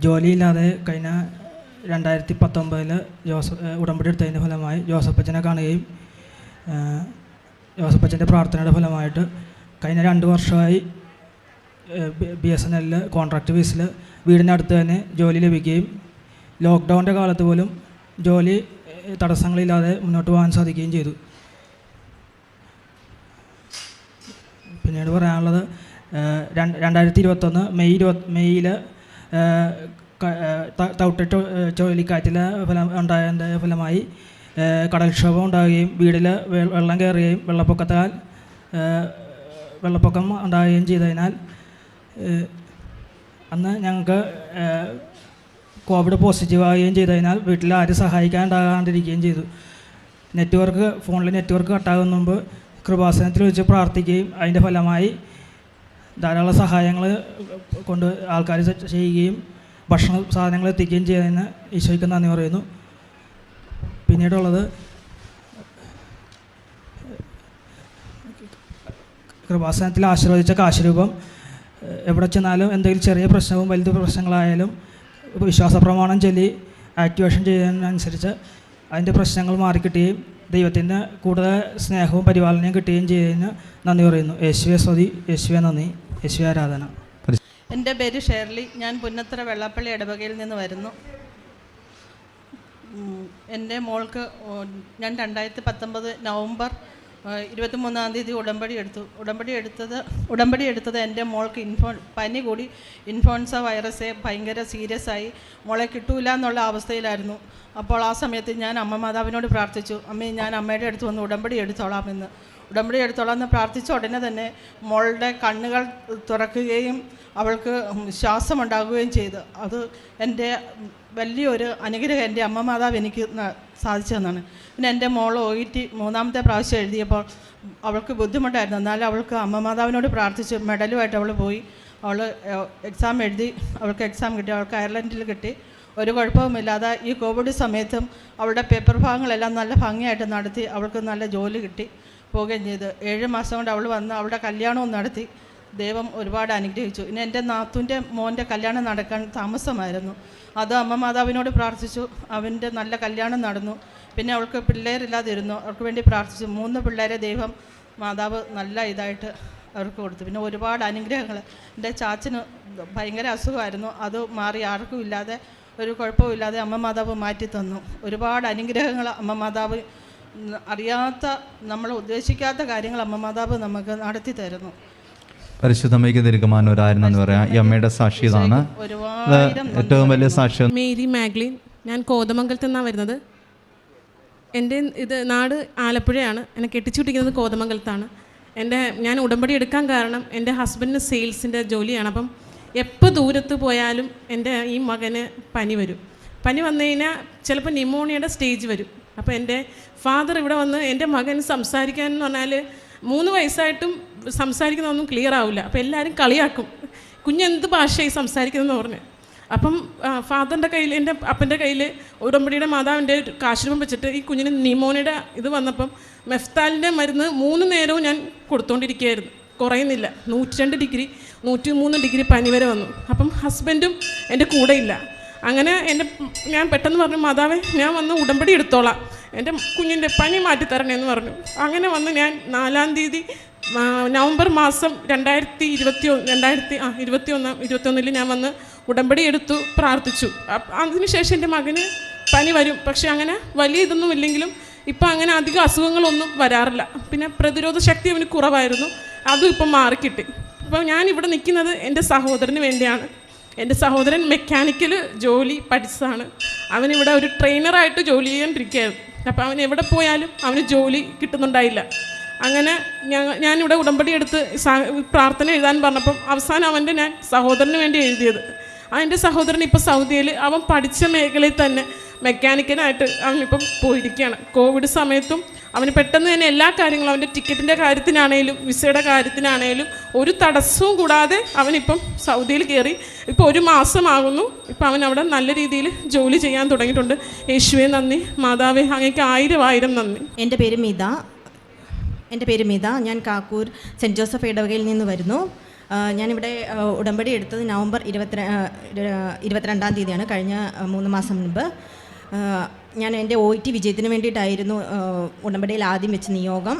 ജോലിയില്ലാതെ കഴിഞ്ഞ 2019 ഉടമ്പടി എടുത്തതിൻ്റെ ഫലമായി ജോസഫച്ചനെ കാണുകയും ജോസഫച്ചൻ്റെ പ്രാർത്ഥനയുടെ ഫലമായിട്ട് കഴിഞ്ഞ 2 വർഷമായി BSNL കോൺട്രാക്ട് ബേസിൽ വീടിനടുത്ത് തന്നെ ജോലി ലഭിക്കുകയും ലോക്ക്ഡൗണിൻ്റെ കാലത്ത് പോലും ജോലി തടസ്സങ്ങളില്ലാതെ മുന്നോട്ട് പോകാൻ സാധിക്കുകയും ചെയ്തു. പിന്നീട് പറയാനുള്ളത് 2021 മെയ്യിൽ തൗട്ടെ ചുഴലിക്കാറ്റിലെ ഉണ്ടായതിൻ്റെ ഫലമായി കടൽക്ഷോഭം ഉണ്ടാകുകയും വീടിൽ വെള്ളം കയറുകയും വെള്ളപ്പൊക്കം ഉണ്ടാകുകയും ചെയ്തതിനാൽ അന്ന് ഞങ്ങൾക്ക് കോവിഡ് പോസിറ്റീവാകുകയും ചെയ്തതിനാൽ വീട്ടിൽ ആരും സഹായിക്കാൻ ഉണ്ടാകാണ്ടിരിക്കുകയും ചെയ്തു. ഫോണിൽ നെറ്റ്വർക്ക് കട്ടാകുന്ന മുമ്പ് കൃപാസനത്തിൽ വെച്ച് പ്രാർത്ഥിക്കുകയും അതിൻ്റെ ഫലമായി ധാരാളം സഹായങ്ങൾ കൊണ്ട് ആൾക്കാർ ചെയ്യുകയും ഭക്ഷണ സാധനങ്ങൾ എത്തിക്കുകയും ചെയ്തതിന് ഈശോയ്ക്ക് നന്ദി പറയുന്നു. പിന്നീടുള്ളത് കൃപാസനത്തിൽ ആശീർവദിച്ച കാശുരൂപം എവിടെ ചെന്നാലും എന്തെങ്കിലും ചെറിയ പ്രശ്നവും വലുത് പ്രശ്നങ്ങളായാലും വിശ്വാസ പ്രമാണം ചൊല്ലി ആക്ടിവേഷൻ ചെയ്യുന്നതിനനുസരിച്ച് അതിൻ്റെ പ്രശ്നങ്ങൾ മാറിക്കിട്ടുകയും ദൈവത്തിൻ്റെ കൂടുതൽ സ്നേഹവും പരിപാലനയും കിട്ടുകയും ചെയ്തതിന് നന്ദി പറയുന്നു. യേശുവെ സ്തുതി, യേശുവെ നന്ദി, യേശുവെ ആരാധന. എൻ്റെ പേര് ഷേർലി. ഞാൻ പുന്നത്തറ വെള്ളാപ്പള്ളി ഇടവകയിൽ നിന്ന് വരുന്നു. എൻ്റെ മോൾക്ക് ഞാൻ 2019 നവംബർ 23-ാം തീയതി ഉടമ്പടി എടുത്തത് എൻ്റെ മോൾക്ക് പനി കൂടി ഇൻഫ്ലുവൻസ വൈറസ് ഭയങ്കര സീരിയസ് ആയി, മോളെ കിട്ടൂല എന്നുള്ള അവസ്ഥയിലായിരുന്നു. അപ്പോൾ ആ സമയത്ത് ഞാൻ അമ്മ മാതാവിനോട് പ്രാർത്ഥിച്ചു, അമ്മേ ഞാൻ അമ്മയുടെ അടുത്ത് വന്ന് ഉടമ്പടി എടുത്തോളാം എന്ന് പ്രാർത്ഥിച്ച ഉടനെ തന്നെ മോളുടെ കണ്ണുകൾ തുറക്കുകയും അവൾക്ക് ശ്വാസമുണ്ടാകുകയും ചെയ്തു. അത് എൻ്റെ വലിയൊരു അനുഗ്രഹം എൻ്റെ അമ്മ മാതാവ് എനിക്ക് സാധിച്ചു തന്നാണ്. പിന്നെ എൻ്റെ മോൾ OET 3ാമത്തെ പ്രാവശ്യം എഴുതിയപ്പോൾ അവൾക്ക് ബുദ്ധിമുട്ടായിരുന്നു. എന്നാലും അവൾക്ക് അമ്മ മാതാവിനോട് പ്രാർത്ഥിച്ച് മെഡലുമായിട്ട് അവൾ പോയി. അവൾ എക്സാം എഴുതി, അവൾക്ക് എക്സാം കിട്ടി, അവൾക്ക് അയർലൻഡിൽ കിട്ടി. ഒരു കുഴപ്പവുമില്ലാതെ ഈ കോവിഡ് സമയത്തും അവളുടെ പേപ്പർ ഭാഗങ്ങളെല്ലാം നല്ല ഭംഗിയായിട്ട് നടത്തി അവൾക്ക് നല്ല ജോലി കിട്ടി പോവുകയും ചെയ്തു. 7 മാസം കൊണ്ട് അവൾ വന്ന് അവളുടെ കല്യാണവും നടത്തി ദൈവം ഒരുപാട് അനുഗ്രഹിച്ചു. ഇനി എൻ്റെ നാത്തൂൻ്റെ മോൻ്റെ കല്യാണം നടക്കാൻ താമസമായിരുന്നു. അത് അമ്മ മാതാവിനോട് പ്രാർത്ഥിച്ചു. അവൻ്റെ നല്ല കല്യാണം നടന്നു. പിന്നെ അവൾക്ക് പിള്ളേരില്ലാതിരുന്നു. അവർക്ക് വേണ്ടി പ്രാർത്ഥിച്ചു. 3 പിള്ളേരെ ദൈവം മാതാവ് നല്ല ഇതായിട്ട് അവർക്ക് കൊടുത്തു. പിന്നെ ഒരുപാട് അനുഗ്രഹങ്ങൾ. എൻ്റെ ചാച്ചന് ഭയങ്കര അസുഖമായിരുന്നു. അത് മാറി, ആർക്കും ഇല്ലാതെ, ഒരു കുഴപ്പമില്ലാതെ അമ്മ മാതാവ് മാറ്റി തന്നു. ഒരുപാട് അനുഗ്രഹങ്ങൾ അമ്മ മാതാവ്, അറിയാത്ത, നമ്മൾ ഉദ്ദേശിക്കാത്ത കാര്യങ്ങൾ അമ്മ മാതാവ് നമുക്ക് നടത്തി തരുന്നു. പരിശുദ്ധമ്മയ്ക്ക് തിരുക്കമാൻ ഒരായിരം എന്ന് പറയാം. ഈ അമ്മയുടെ സാക്ഷി ഇതാണ്. ഏറ്റവും വലിയ സാക്ഷ്യം. മേരി മാഗ്ലിൻ. ഞാൻ കോതമംഗലത്ത് നിന്നാണ് വരുന്നത്. എൻ്റെ നാട് ആലപ്പുഴയാണ്. എന്നെ കെട്ടിച്ചുവിട്ടിരിക്കുന്നത് കോതമംഗലത്താണ്. ഞാൻ ഉടമ്പടി എടുക്കാൻ കാരണം എൻ്റെ ഹസ്ബൻഡിന് സെയിൽസിൻ്റെ ജോലിയാണ്. അപ്പം എപ്പോൾ ദൂരത്ത് പോയാലും എൻ്റെ ഈ മകന് പനി വരും. പനി വന്നു കഴിഞ്ഞാൽ ചിലപ്പോൾ ന്യൂമോണിയയുടെ സ്റ്റേജ് വരും. അപ്പോൾ എൻ്റെ ഫാദർ ഇവിടെ വന്ന് എൻ്റെ മകൻ സംസാരിക്കാൻ എന്ന് പറഞ്ഞാൽ 3 വയസ്സായിട്ടും സംസാരിക്കുന്നതൊന്നും ക്ലിയർ ആവില്ല. അപ്പോൾ എല്ലാവരും കളിയാക്കും, കുഞ്ഞെന്ത് ഭാഷയായി സംസാരിക്കുന്നതെന്ന് പറഞ്ഞ്. അപ്പം ഫാദറിൻ്റെ കയ്യിൽ, എൻ്റെ അപ്പൻ്റെ കയ്യിൽ ഉടമ്പടിയുടെ മാതാവിൻ്റെ കാശുരൂപം വെച്ചിട്ട് ഈ കുഞ്ഞിന് ന്യൂമോണിയയുടെ ഇത് വന്നപ്പം മെഫ്താലിൻ്റെ മരുന്ന് 3 നേരവും ഞാൻ കൊടുത്തുകൊണ്ടിരിക്കുകയായിരുന്നു. കുറയുന്നില്ല. 102 ഡിഗ്രി 103 ഡിഗ്രി പനി വരെ വന്നു. അപ്പം ഹസ്ബൻഡും എൻ്റെ കൂടെ ഇല്ല. അങ്ങനെ ഞാൻ പെട്ടെന്ന് പറഞ്ഞു, മാതാവേ ഞാൻ വന്ന് ഉടമ്പടി എടുത്തോളാം, എൻ്റെ കുഞ്ഞിൻ്റെ പനി മാറ്റിത്തരണേന്ന് പറഞ്ഞു. അങ്ങനെ വന്ന് ഞാൻ 4-ാം തീയതി നവംബർ മാസം 2021 ഞാൻ വന്ന് ഉടമ്പടി എടുത്തു, പ്രാർത്ഥിച്ചു. അതിനുശേഷം എൻ്റെ മകന് പനി വരും. പക്ഷെ അങ്ങനെ വലിയ ഇതൊന്നും ഇല്ലെങ്കിലും ഇപ്പം അങ്ങനെ അധികം അസുഖങ്ങളൊന്നും വരാറില്ല. പിന്നെ പ്രതിരോധ ശക്തി അവന് കുറവായിരുന്നു, അതും ഇപ്പം മാറിക്കിട്ടി. അപ്പോൾ ഞാനിവിടെ നിൽക്കുന്നത് എൻ്റെ സഹോദരന് വേണ്ടിയാണ്. എൻ്റെ സഹോദരൻ മെക്കാനിക്കൽ ജോലി പഠിച്ചതാണ്. അവനിവിടെ ഒരു ട്രെയിനറായിട്ട് ജോലി ചെയ്യാണ്ടിരിക്കുകയായിരുന്നു. അപ്പോൾ അവൻ എവിടെ പോയാലും അവന് ജോലി കിട്ടുന്നുണ്ടായില്ല. അങ്ങനെ ഞാനിവിടെ ഉടമ്പടി എടുത്ത് പ്രാർത്ഥന എഴുതാൻ പറഞ്ഞപ്പം അവസാനം ഞാൻ സഹോദരന് വേണ്ടി എഴുതിയത്. എൻ്റെ സഹോദരൻ ഇപ്പോൾ സൗദിയിൽ അവൻ പഠിച്ച മേഖലയിൽ തന്നെ മെക്കാനിക്കലായിട്ട് അവനിപ്പം പോയിരിക്കുകയാണ്. കോവിഡ് സമയത്തും അവന് പെട്ടെന്ന് തന്നെ എല്ലാ കാര്യങ്ങളും, അവൻ്റെ ടിക്കറ്റിൻ്റെ കാര്യത്തിനാണേലും വിസയുടെ കാര്യത്തിനാണേലും ഒരു തടസ്സവും കൂടാതെ അവനിപ്പം സൗദിയിൽ കയറി. ഇപ്പോൾ 1 മാസമാകുന്നു. ഇപ്പം അവൻ അവിടെ നല്ല രീതിയിൽ ജോലി ചെയ്യാൻ തുടങ്ങിയിട്ടുണ്ട്. യേശുവേ നന്ദി, മാതാവേ അങ്ങേക്ക് 1000 നന്ദി. എൻ്റെ പേര് മിത. ഞാൻ കാക്കൂർ സെൻറ്റ് ജോസഫ് ഇടവകയിൽ നിന്ന് വരുന്നു. ഞാനിവിടെ ഉടമ്പടി എടുത്തത് നവംബർ 22-ാം തീയതിയാണ്, കഴിഞ്ഞ 3 മാസം മുൻപ്. ഞാൻ എൻ്റെ OET വിജയത്തിന് വേണ്ടിയിട്ടായിരുന്നു ഉടമ്പടിയിൽ ആദ്യം വെച്ച് നിയോഗം.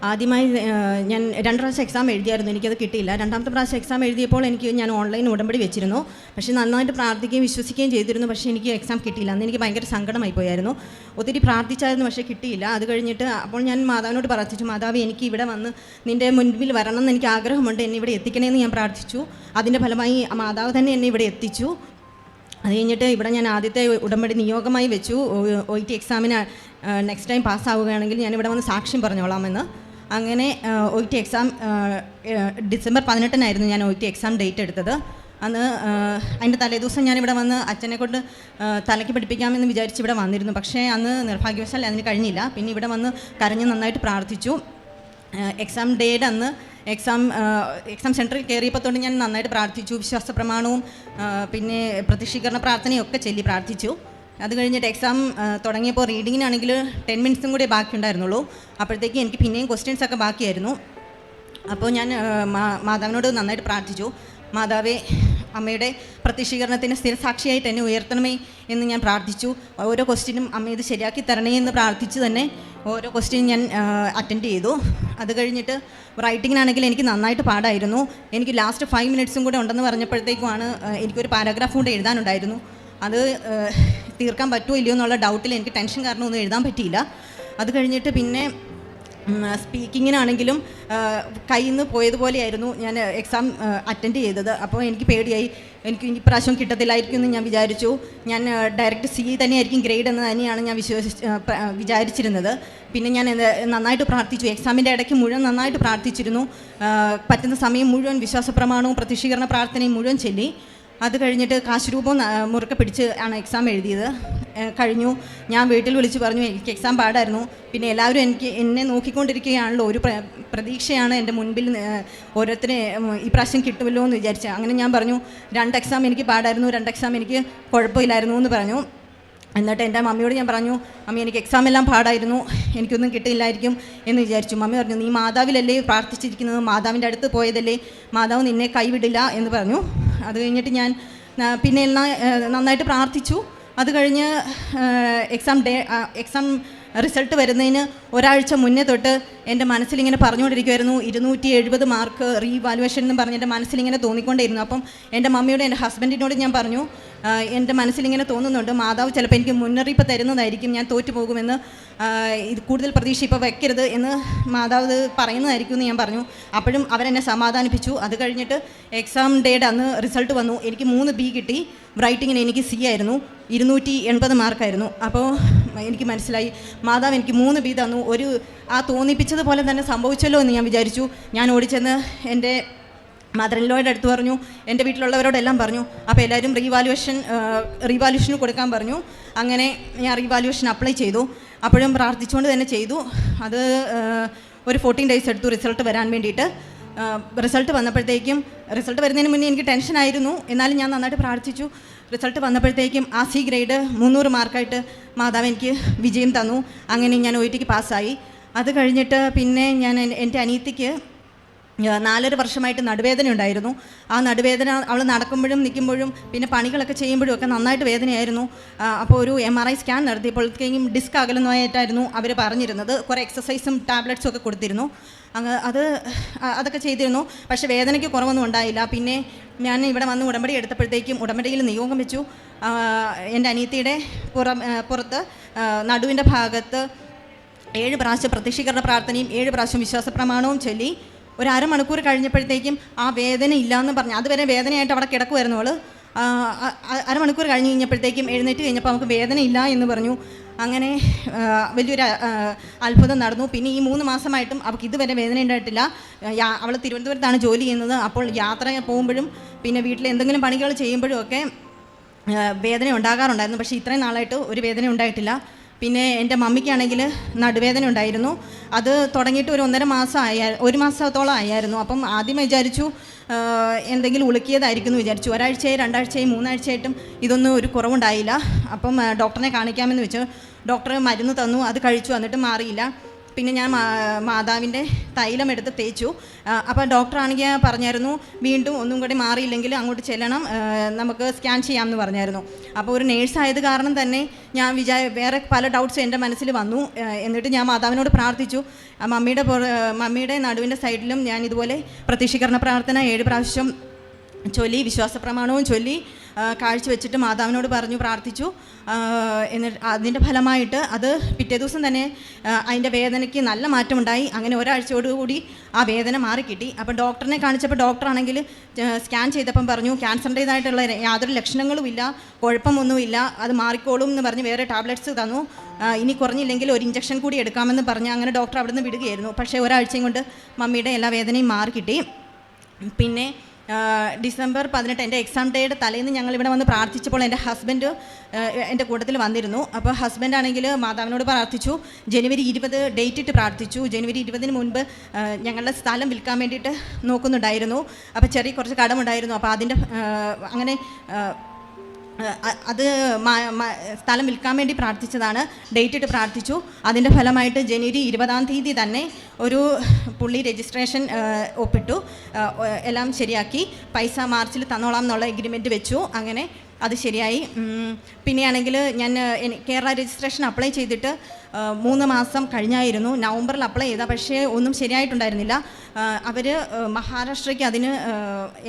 ആദ്യമായി ഞാൻ 2 പ്രാവശ്യം എക്സാം എഴുതിയായിരുന്നു, എനിക്കത് കിട്ടിയില്ല. 2ാമത്തെ പ്രാവശ്യം എക്സാം എഴുതിയപ്പോൾ ഞാൻ ഓൺലൈൻ ഉടമ്പടി വെച്ചിരുന്നു. പക്ഷേ നന്നായിട്ട് പ്രാർത്ഥിക്കുകയും വിശ്വസിക്കുകയും ചെയ്തിരുന്നു. പക്ഷേ എനിക്ക് എക്സാം കിട്ടിയില്ല. അന്ന് എനിക്ക് ഭയങ്കര സങ്കടമായി പോയായിരുന്നു. ഒത്തിരി പ്രാർത്ഥിച്ചായിരുന്നു, പക്ഷേ കിട്ടിയില്ല. അത് കഴിഞ്ഞിട്ട് അപ്പോൾ ഞാൻ മാതാവിനോട് പ്രാർത്ഥിച്ചു, മാതാവ് എനിക്ക് ഇവിടെ വന്ന് നിൻ്റെ മുൻപിൽ വരണം എന്ന് എനിക്ക് ആഗ്രഹമുണ്ട്, എന്നെ ഇവിടെ എത്തിക്കണമെന്ന് ഞാൻ പ്രാർത്ഥിച്ചു. അതിൻ്റെ ഫലമായി മാതാവ് തന്നെ എന്നെ ഇവിടെ എത്തിച്ചു. അത് കഴിഞ്ഞിട്ട് ഇവിടെ ഞാൻ ആദ്യത്തെ ഉടമ്പടി നിയോഗമായി വെച്ചു. OET എക്സാമിന് നെക്സ്റ്റ് ടൈം പാസ്സാവുകയാണെങ്കിൽ ഞാനിവിടെ വന്ന് സാക്ഷ്യം പറഞ്ഞോളാമെന്ന്. അങ്ങനെ OET എക്സാം ഡിസംബർ 18-നായിരുന്നു ഞാൻ OET എക്സാം ഡേറ്റ് എടുത്തത്. അന്ന് അതിൻ്റെ തലേദിവസം ഞാനിവിടെ വന്ന് അച്ഛനെ കൊണ്ട് തലയ്ക്ക് പഠിപ്പിക്കാമെന്ന് വിചാരിച്ച് ഇവിടെ വന്നിരുന്നു. പക്ഷേ അന്ന് നിർഭാഗ്യവശാൽ അതിന് കഴിഞ്ഞില്ല. പിന്നെ ഇവിടെ വന്ന് കരഞ്ഞ് നന്നായിട്ട് പ്രാർത്ഥിച്ചു. എക്സാം ഡേയുടെ അന്ന് എക്സാം സെൻറ്ററിൽ കയറിയപ്പോൾ തൊട്ട് ഞാൻ നന്നായിട്ട് പ്രാർത്ഥിച്ചു. വിശ്വാസ പ്രമാണവും പിന്നെ പ്രത്യക്ഷീകരണ പ്രാർത്ഥനയും ഒക്കെ ചൊല്ലി പ്രാർത്ഥിച്ചു. അത് കഴിഞ്ഞിട്ട് എക്സാം തുടങ്ങിയപ്പോൾ റീഡിങ്ങിനാണെങ്കിൽ 10 മിനിറ്റ്സും കൂടെ ബാക്കിയുണ്ടായിരുന്നുള്ളൂ. അപ്പോഴത്തേക്ക് എനിക്ക് പിന്നെയും ക്വസ്റ്റ്യൻസൊക്കെ ബാക്കിയായിരുന്നു. അപ്പോൾ ഞാൻ മാതാവിനോട് നന്നായിട്ട് പ്രാർത്ഥിച്ചു, മാതാവേ അമ്മയുടെ പ്രത്യക്ഷീകരണത്തിന് സ്ഥിരസാക്ഷിയായിട്ട് എന്നെ ഉയർത്തണമേ എന്ന് ഞാൻ പ്രാർത്ഥിച്ചു. ഓരോ ക്വസ്റ്റ്യനും അമ്മ ഇത് ശരിയാക്കി തരണേ എന്ന് പ്രാർത്ഥിച്ച് തന്നെ ഓരോ ക്വസ്റ്റ്യൻ ഞാൻ അറ്റൻഡ് ചെയ്തു. അത് കഴിഞ്ഞിട്ട് റൈറ്റിങ്ങിനാണെങ്കിൽ എനിക്ക് നന്നായിട്ട് പാടായിരുന്നു. എനിക്ക് ലാസ്റ്റ് 5 മിനിറ്റ്സും കൂടെ ഉണ്ടെന്ന് പറഞ്ഞപ്പോഴത്തേക്കുമാണ് എനിക്കൊരു പാരാഗ്രാഫ് കൂടെ എഴുതാനുണ്ടായിരുന്നു. അത് തീർക്കാൻ പറ്റുമോ ഇല്ലയോ എന്നുള്ള ഡൗട്ടിൽ എനിക്ക് ടെൻഷൻ കാരണം ഒന്നും എഴുതാൻ പറ്റിയില്ല. അത് കഴിഞ്ഞിട്ട് പിന്നെ സ്പീക്കിങ്ങിനാണെങ്കിലും കയ്യിൽ നിന്ന് പോയതുപോലെയായിരുന്നു ഞാൻ എക്സാം അറ്റൻഡ് ചെയ്തത്. അപ്പോൾ എനിക്ക് പേടിയായി, എനിക്ക് ഈ പ്രാവശ്യം കിട്ടത്തില്ലായിരിക്കും എന്ന് ഞാൻ വിചാരിച്ചു. ഞാൻ ഡയറക്റ്റ് C തന്നെയായിരിക്കും ഗ്രേഡ് എന്ന് തന്നെയാണ് ഞാൻ വിചാരിച്ചിരുന്നത്. പിന്നെ ഞാൻ നന്നായിട്ട് പ്രാർത്ഥിച്ചു. എക്സാമിൻ്റെ ഇടയ്ക്ക് മുഴുവൻ നന്നായിട്ട് പ്രാർത്ഥിച്ചിരുന്നു. പറ്റുന്ന സമയം മുഴുവൻ വിശ്വാസപ്രമാണവും പ്രത്യക്ഷീകരണ പ്രാർത്ഥനയും മുഴുവൻ ചൊല്ലി. അത് കഴിഞ്ഞിട്ട് കാശുരൂപം മുറുക്കെ പിടിച്ച് ആണ് എക്സാം എഴുതിയത്. കഴിഞ്ഞു. ഞാൻ വീട്ടിൽ വിളിച്ച് പറഞ്ഞു എനിക്ക് എക്സാം പാടായിരുന്നു. പിന്നെ എല്ലാവരും എന്നെ നോക്കിക്കൊണ്ടിരിക്കുകയാണല്ലോ, ഒരു പ്രതീക്ഷയാണ് എൻ്റെ മുൻപിൽ, ഓരോരുത്തരെ ഈ പ്രാവശ്യം കിട്ടുമല്ലോ എന്ന് വിചാരിച്ചു. അങ്ങനെ ഞാൻ പറഞ്ഞു 2 എക്സാം എനിക്ക് പാടായിരുന്നു, 2 എക്സാം എനിക്ക് കുഴപ്പമില്ലായിരുന്നു എന്ന് പറഞ്ഞു. എന്നിട്ട് എൻ്റെ മമ്മിയോട് ഞാൻ പറഞ്ഞു, മമ്മി എനിക്ക് എക്സാം എല്ലാം പാടായിരുന്നു, എനിക്കൊന്നും കിട്ടില്ലായിരിക്കും എന്ന് വിചാരിച്ചു. മമ്മി പറഞ്ഞു, നീ മാതാവിലല്ലേ പ്രാർത്ഥിച്ചിരിക്കുന്നത്, മാതാവിൻ്റെ അടുത്ത് പോയതല്ലേ, മാതാവ് നിന്നെ കൈവിടില്ല എന്ന് പറഞ്ഞു. അത് കഴിഞ്ഞിട്ട് ഞാൻ പിന്നെ എല്ലാം നന്നായിട്ട് പ്രാർത്ഥിച്ചു. അത് കഴിഞ്ഞ് എക്സാം റിസൾട്ട് വരുന്നതിന് ഒരാഴ്ച മുന്നേ തൊട്ട് എൻ്റെ മനസ്സിലിങ്ങനെ പറഞ്ഞുകൊണ്ടിരിക്കുമായിരുന്നു 270 മാർക്ക് റീവാലുവേഷൻ എന്ന് പറഞ്ഞ് എൻ്റെ മനസ്സിലിങ്ങനെ തോന്നിക്കൊണ്ടേയിരുന്നു. അപ്പം എൻ്റെ മമ്മിയോട് എൻ്റെ ഹസ്ബൻഡിനോട് ഞാൻ പറഞ്ഞു, എൻ്റെ മനസ്സിലിങ്ങനെ തോന്നുന്നുണ്ട്, മാതാവ് ചിലപ്പോൾ എനിക്ക് മുന്നറിയിപ്പ് തരുന്നതായിരിക്കും, ഞാൻ തോറ്റുപോകുമെന്ന്, ഇത് കൂടുതൽ പ്രതീക്ഷ ഇപ്പോൾ വെക്കരുത് എന്ന് മാതാവ് ഇത് പറയുന്നതായിരിക്കും എന്ന് ഞാൻ പറഞ്ഞു. അപ്പോഴും അവരെന്നെ സമാധാനിപ്പിച്ചു. അത് കഴിഞ്ഞിട്ട് എക്സാം ഡേയുടെ അന്ന് റിസൾട്ട് വന്നു. എനിക്ക് 3 B കിട്ടി. റൈറ്റിങ്ങിന് എനിക്ക് C ആയിരുന്നു, 280 മാർക്കായിരുന്നു. അപ്പോൾ എനിക്ക് മനസ്സിലായി മാതാവ് എനിക്ക് 3 B തന്നു. ആ തോന്നിപ്പിച്ചതുപോലെ തന്നെ സംഭവിച്ചല്ലോ എന്ന് ഞാൻ വിചാരിച്ചു. ഞാൻ ഓടിച്ചെന്ന് എൻ്റെ മദർ-ഇൻ-ലോയുടെ അടുത്ത് പറഞ്ഞു, എൻ്റെ വീട്ടിലുള്ളവരോടെല്ലാം പറഞ്ഞു. അപ്പോൾ എല്ലാവരും റീവാലുവേഷന് കൊടുക്കാൻ പറഞ്ഞു. അങ്ങനെ ഞാൻ റീവാലുവേഷൻ അപ്ലൈ ചെയ്തു. അപ്പോഴും പ്രാർത്ഥിച്ചുകൊണ്ട് തന്നെ ചെയ്തു. അത് ഒരു 14 days എടുത്തു റിസൾട്ട് വരാൻ വേണ്ടിയിട്ട്. റിസൾട്ട് റിസൾട്ട് വരുന്നതിന് മുന്നേ എനിക്ക് ടെൻഷനായിരുന്നു, എന്നാലും ഞാൻ നന്നായിട്ട് പ്രാർത്ഥിച്ചു. റിസൾട്ട് വന്നപ്പോഴത്തേക്കും ആ C ഗ്രേഡ് 300 മാർക്കായിട്ട് മാതാവ് എനിക്ക് വിജയം തന്നു. അങ്ങനെ ഞാൻ OETക്ക് പാസ്സായി. അത് കഴിഞ്ഞിട്ട് പിന്നെ ഞാൻ എൻ്റെ അനിയത്തിക്ക് 4.5 വർഷമായിട്ട് നടുവേദന ഉണ്ടായിരുന്നു. ആ നടുവേദന അവൾ നടക്കുമ്പോഴും നിൽക്കുമ്പോഴും പിന്നെ പണികളൊക്കെ ചെയ്യുമ്പോഴും ഒക്കെ നന്നായിട്ട് വേദനയായിരുന്നു. അപ്പോൾ ഒരു MRI സ്കാൻ നടത്തിയപ്പോഴത്തേക്കും ഡിസ്ക് അകലുന്നതായിട്ടായിരുന്നു അവർ പറഞ്ഞിരുന്നത്. കുറേ എക്സസൈസും ടാബ്ലറ്റ്സും ഒക്കെ കൊടുത്തിരുന്നു. അതൊക്കെ ചെയ്തിരുന്നു. പക്ഷേ വേദനയ്ക്ക് കുറവൊന്നും ഉണ്ടായില്ല. പിന്നെ ഞാൻ ഇവിടെ വന്ന് ഉടമ്പടി എടുത്തപ്പോഴത്തേക്കും ഉടമ്പടിയിൽ നിയോഗം വെച്ചു. എൻ്റെ അനിയത്തിയുടെ പുറത്ത് നടുവിൻ്റെ ഭാഗത്ത് 7 പ്രാവശ്യം പ്രത്യക്ഷീകരണ പ്രാർത്ഥനയും 7 പ്രാവശ്യം വിശ്വാസ പ്രമാണവും ചൊല്ലി. ഒരു അരമണിക്കൂർ കഴിഞ്ഞപ്പോഴത്തേക്കും ആ വേദന ഇല്ലയെന്ന് പറഞ്ഞു. അതുവരെ വേദനയായിട്ട് അവിടെ കിടക്കുമായിരുന്നു അവൾ. അരമണിക്കൂർ കഴിഞ്ഞപ്പോഴത്തേക്കും എഴുന്നേറ്റ് കഴിഞ്ഞപ്പോൾ നമുക്ക് വേദന ഇല്ല എന്ന് പറഞ്ഞു. അങ്ങനെ വലിയൊരു അത്ഭുതം നടന്നു. പിന്നെ ഈ 3 മാസമായിട്ടും അവൾക്ക് ഇതുവരെ വേദന ഉണ്ടായിട്ടില്ല. അവൾ തിരുവനന്തപുരത്താണ് ജോലി ചെയ്യുന്നത്. അപ്പോൾ യാത്ര പോകുമ്പോഴും പിന്നെ വീട്ടിൽ എന്തെങ്കിലും പണികൾ ചെയ്യുമ്പോഴും ഒക്കെ വേദന ഉണ്ടാകാറുണ്ടായിരുന്നു. പക്ഷേ ഇത്രയും നാളായിട്ട് ഒരു വേദന ഉണ്ടായിട്ടില്ല. പിന്നെ എൻ്റെ മമ്മിക്കാണെങ്കിൽ നടുവേദന ഉണ്ടായിരുന്നു. അത് തുടങ്ങിയിട്ട് ഒരു 1 മാസത്തോളം ആയിരുന്നു. അപ്പം ആദ്യം വിചാരിച്ചു എന്തെങ്കിലും ഉളുക്കിയതായിരിക്കും എന്ന് വിചാരിച്ചു. 1 ആഴ്ചയായി 2 ആഴ്ചയായി 3 ആഴ്ചയായിട്ടും ഇതൊന്നും ഒരു കുറവുണ്ടായില്ല. അപ്പം ഡോക്ടറിനെ കാണിക്കാമെന്ന് വെച്ചു. ഡോക്ടർ മരുന്ന് തന്നു, അത് കഴിച്ചു, എന്നിട്ട് മാറിയില്ല. പിന്നെ ഞാൻ മാതാവിൻ്റെ തൈലം എടുത്ത് തേച്ചു. അപ്പോൾ ഡോക്ടറാണെങ്കിൽ പറഞ്ഞായിരുന്നു വീണ്ടും ഒന്നും കൂടി മാറിയില്ലെങ്കിൽ അങ്ങോട്ട് ചെല്ലണം, നമുക്ക് സ്കാൻ ചെയ്യാമെന്ന് പറഞ്ഞായിരുന്നു. അപ്പോൾ ഒരു നേഴ്സായത് കാരണം തന്നെ ഞാൻ വേറെ പല ഡൗട്ട്സും എൻ്റെ മനസ്സിൽ വന്നു. എന്നിട്ട് ഞാൻ മാതാവിനോട് പ്രാർത്ഥിച്ചു. മമ്മിയുടെ നടുവിൻ്റെ സൈഡിലും ഞാൻ ഇതുപോലെ പ്രത്യക്ഷീകരണ പ്രാർത്ഥന 7 പ്രാവശ്യം ചൊല്ലി, വിശ്വാസ പ്രമാണവും ചൊല്ലി കാഴ്ചവെച്ചിട്ട് മാതാവിനോട് പറഞ്ഞു, പ്രാർത്ഥിച്ചു. എന്നിട്ട് അതിൻ്റെ ഫലമായിട്ട് അത് പിറ്റേ ദിവസം തന്നെ അതിൻ്റെ വേദനയ്ക്ക് നല്ല മാറ്റമുണ്ടായി. അങ്ങനെ ഒരാഴ്ചയോടുകൂടി ആ വേദന മാറിക്കിട്ടി. അപ്പോൾ ഡോക്ടറിനെ കാണിച്ചപ്പോൾ ഡോക്ടറാണെങ്കിൽ സ്കാൻ ചെയ്തപ്പം പറഞ്ഞു ക്യാൻസറിൻ്റേതായിട്ടുള്ള യാതൊരു ലക്ഷണങ്ങളും ഇല്ല, കുഴപ്പമൊന്നുമില്ല, അത് മാറിക്കോളും എന്ന് പറഞ്ഞ് വേറെ ടാബ്ലറ്റ്സ് തന്നു. ഇനി കുറഞ്ഞില്ലെങ്കിൽ ഒരു ഇഞ്ചക്ഷൻ കൂടി എടുക്കാമെന്ന് പറഞ്ഞ് അങ്ങനെ ഡോക്ടർ അവിടെ നിന്ന് വിടുകയായിരുന്നു. പക്ഷേ ഒരാഴ്ചയും കൊണ്ട് മമ്മിയുടെ എല്ലാ വേദനയും മാറിക്കിട്ടി. പിന്നെ ഡിസംബർ 18 എൻ്റെ എക്സാം ഡേയുടെ തലേന്ന് ഞങ്ങളിവിടെ വന്ന് പ്രാർത്ഥിച്ചപ്പോൾ എൻ്റെ ഹസ്ബൻഡ് എൻ്റെ കൂട്ടത്തിൽ വന്നിരുന്നു. അപ്പോൾ ഹസ്ബൻഡാണെങ്കിൽ മാതാവിനോട് പ്രാർത്ഥിച്ചു. ജനുവരി 20 ഡേറ്റ് ഇട്ട് പ്രാർത്ഥിച്ചു. ജനുവരി 20 മുൻപ് ഞങ്ങളുടെ സ്ഥലം വിൽക്കാൻ വേണ്ടിയിട്ട് നോക്കുന്നുണ്ടായിരുന്നു. അപ്പോൾ ചെറിയ കുറച്ച് കടമുണ്ടായിരുന്നു. അപ്പോൾ അതിൻ്റെ അങ്ങനെ അത് സ്ഥലം വിൽക്കാൻ വേണ്ടി പ്രാർത്ഥിച്ചതാണ്. ഡേറ്റ് ഇട്ട് പ്രാർത്ഥിച്ചു. അതിൻ്റെ ഫലമായിട്ട് ജനുവരി 20 തന്നെ ഒരു പുള്ളി രജിസ്ട്രേഷൻ ഒപ്പിട്ടു, എല്ലാം ശരിയാക്കി. പൈസ മാർച്ചിൽ തന്നോളാം എന്നുള്ള എഗ്രിമെൻറ്റ് വെച്ചു. അങ്ങനെ അത് ശരിയായി. പിന്നെയാണെങ്കിൽ ഞാൻ കേരള രജിസ്ട്രേഷൻ അപ്ലൈ ചെയ്തിട്ട് 3 മാസം കഴിഞ്ഞായിരുന്നു. നവംബറിൽ അപ്ലൈ ചെയ്താൽ പക്ഷേ ഒന്നും ശരിയായിട്ടുണ്ടായിരുന്നില്ല. അവർ മഹാരാഷ്ട്രയ്ക്ക് അതിന്